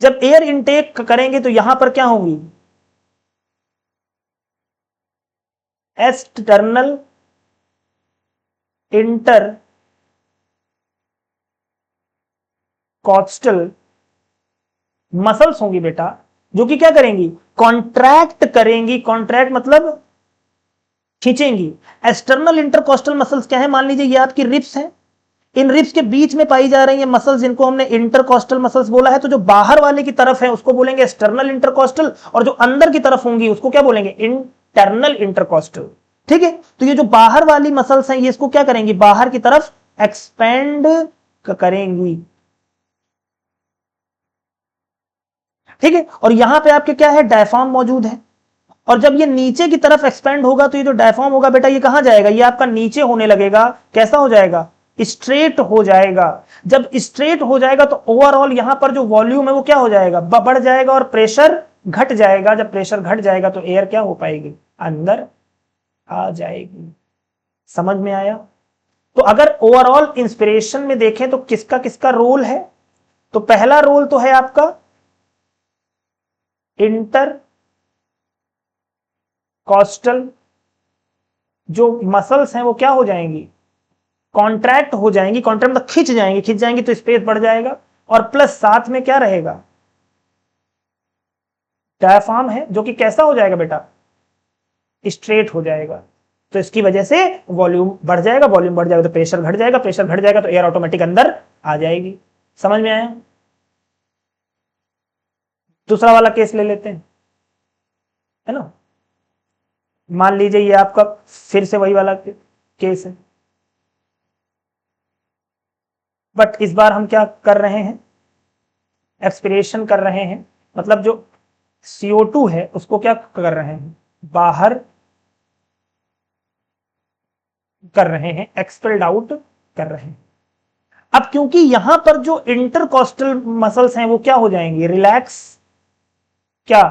जब एयर इनटेक करेंगे तो यहां पर क्या होंगी, एक्सटर्नल इंटर कॉस्टल मसल्स होंगी बेटा, जो कि क्या करेंगी, कॉन्ट्रैक्ट करेंगी, कॉन्ट्रैक्ट मतलब खींचेंगी। एक्सटर्नल इंटरकोस्टल मसल्स क्या है, मान लीजिए ये आपकी रिब्स है, इन रिब्स के बीच में पाई जा रही है मसल्स, जिनको हमने इंटरकोस्टल मसल्स बोला है। तो जो बाहर वाले की तरफ है उसको बोलेंगे एक्सटर्नल इंटरकोस्टल, और जो अंदर की तरफ होंगी उसको क्या बोलेंगे, इंटरनल इंटरकोस्टल। ठीक है, तो ये जो बाहर वाली मसल्स हैं ये इसको क्या करेंगी, बाहर की तरफ एक्सपेंड करेंगी। ठीक है, और यहां पे आपके क्या है, डायफ्राम मौजूद है, और जब ये नीचे की तरफ एक्सपेंड होगा तो ये जो डायफ्राम होगा बेटा ये कहां जाएगा, ये आपका नीचे होने लगेगा, कैसा हो जाएगा, स्ट्रेट हो जाएगा। जब स्ट्रेट हो जाएगा तो ओवरऑल यहां पर जो वॉल्यूम है वो क्या हो जाएगा, बढ़ जाएगा, और प्रेशर घट जाएगा। जब प्रेशर घट जाएगा तो एयर क्या हो पाएगी, अंदर आ जाएगी। समझ में आया। तो अगर ओवरऑल इंस्पिरेशन में देखें तो किसका किसका रोल है, तो पहला रोल तो है आपका इंटर कॉस्टल, जो मसल्स हैं वो क्या हो जाएंगी, कॉन्ट्रैक्ट हो जाएंगी, कॉन्ट्रैक्ट मतलब खिंच जाएंगी, खिंच जाएंगी तो स्पेस बढ़ जाएगा, और प्लस साथ में क्या रहेगा, डायफ्राम है जो कि कैसा हो जाएगा बेटा, स्ट्रेट हो जाएगा। तो इसकी वजह से वॉल्यूम बढ़ जाएगा, वॉल्यूम बढ़ जाएगा तो प्रेशर घट जाएगा, प्रेशर घट जाएगा तो एयर ऑटोमेटिक अंदर आ जाएगी। समझ में आया। दूसरा वाला केस ले लेते हैं, है ना। मान लीजिए ये आपका फिर से वही वाला केस है, बट इस बार हम क्या कर रहे हैं, एक्सपिरेशन कर रहे हैं, मतलब जो CO2 है उसको क्या कर रहे हैं, बाहर कर रहे हैं, एक्सपेल्ड आउट कर रहे हैं। अब क्योंकि यहां पर जो इंटरकोस्टल मसल्स हैं वो क्या हो जाएंगी, रिलैक्स, क्या,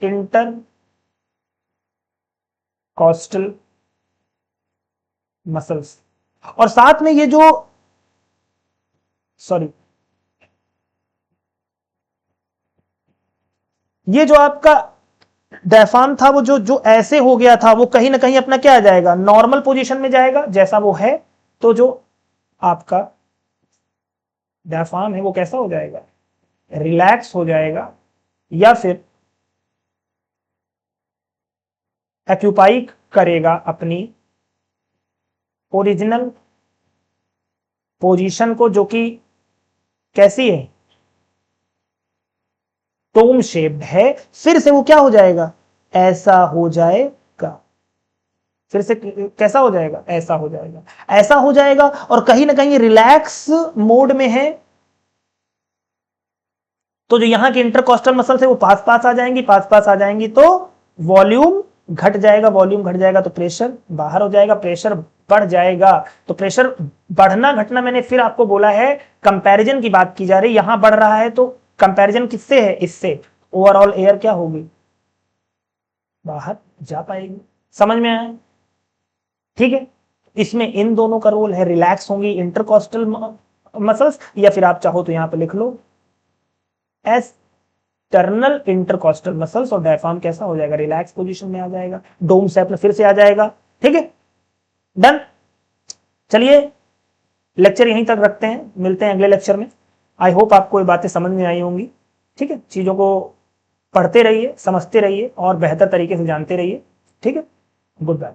इंटर कॉस्टल मसल्स, और साथ में ये जो, सॉरी, ये जो आपका डायफ्राम था वो जो जो ऐसे हो गया था वो कहीं ना कहीं अपना क्या आ जाएगा, नॉर्मल पोजीशन में जाएगा जैसा वो है। तो जो आपका डायफ्राम है वो कैसा हो जाएगा, रिलैक्स हो जाएगा, या फिर एक्यूपाई करेगा अपनी ओरिजिनल पोजीशन को, जो कि कैसी है, डोम शेप्ड है। फिर से वो क्या हो जाएगा, ऐसा हो जाएगा, फिर से कैसा हो जाएगा, ऐसा हो जाएगा, ऐसा हो जाएगा, और कहीं ना कहीं रिलैक्स मोड में है। तो जो यहां की इंटरकोस्टल मसल्स है वो पास पास आ जाएंगी, पास पास आ जाएंगी तो वॉल्यूम घट जाएगा, वॉल्यूम घट जाएगा तो प्रेशर बाहर हो जाएगा, प्रेशर बढ़ जाएगा। तो प्रेशर बढ़ना घटना मैंने फिर आपको बोला है, कंपैरिजन की बात की जा रही, यहां बढ़ रहा है तो कंपैरिजन किससे है, इससे। ओवरऑल एयर क्या होगी, बाहर जा पाएगी। समझ में आया। ठीक है, इसमें इन दोनों का रोल है, रिलैक्स होंगी इंटरकोस्टल मसल्स, या फिर आप चाहो तो यहां पे लिख लो एक्सटर्नल इंटरकोस्टल मसल्स, और डायफ्राम कैसा हो जाएगा, रिलैक्स पोजीशन में आ जाएगा, डोम शेप में फिर से आ जाएगा। ठीक है, डन। चलिए लेक्चर यहीं तक रखते हैं, मिलते हैं अगले लेक्चर में। आई होप आपको ये बातें समझ में आई होंगी। ठीक है, चीजों को पढ़ते रहिए, समझते रहिए और बेहतर तरीके से जानते रहिए। ठीक है, गुड बाय।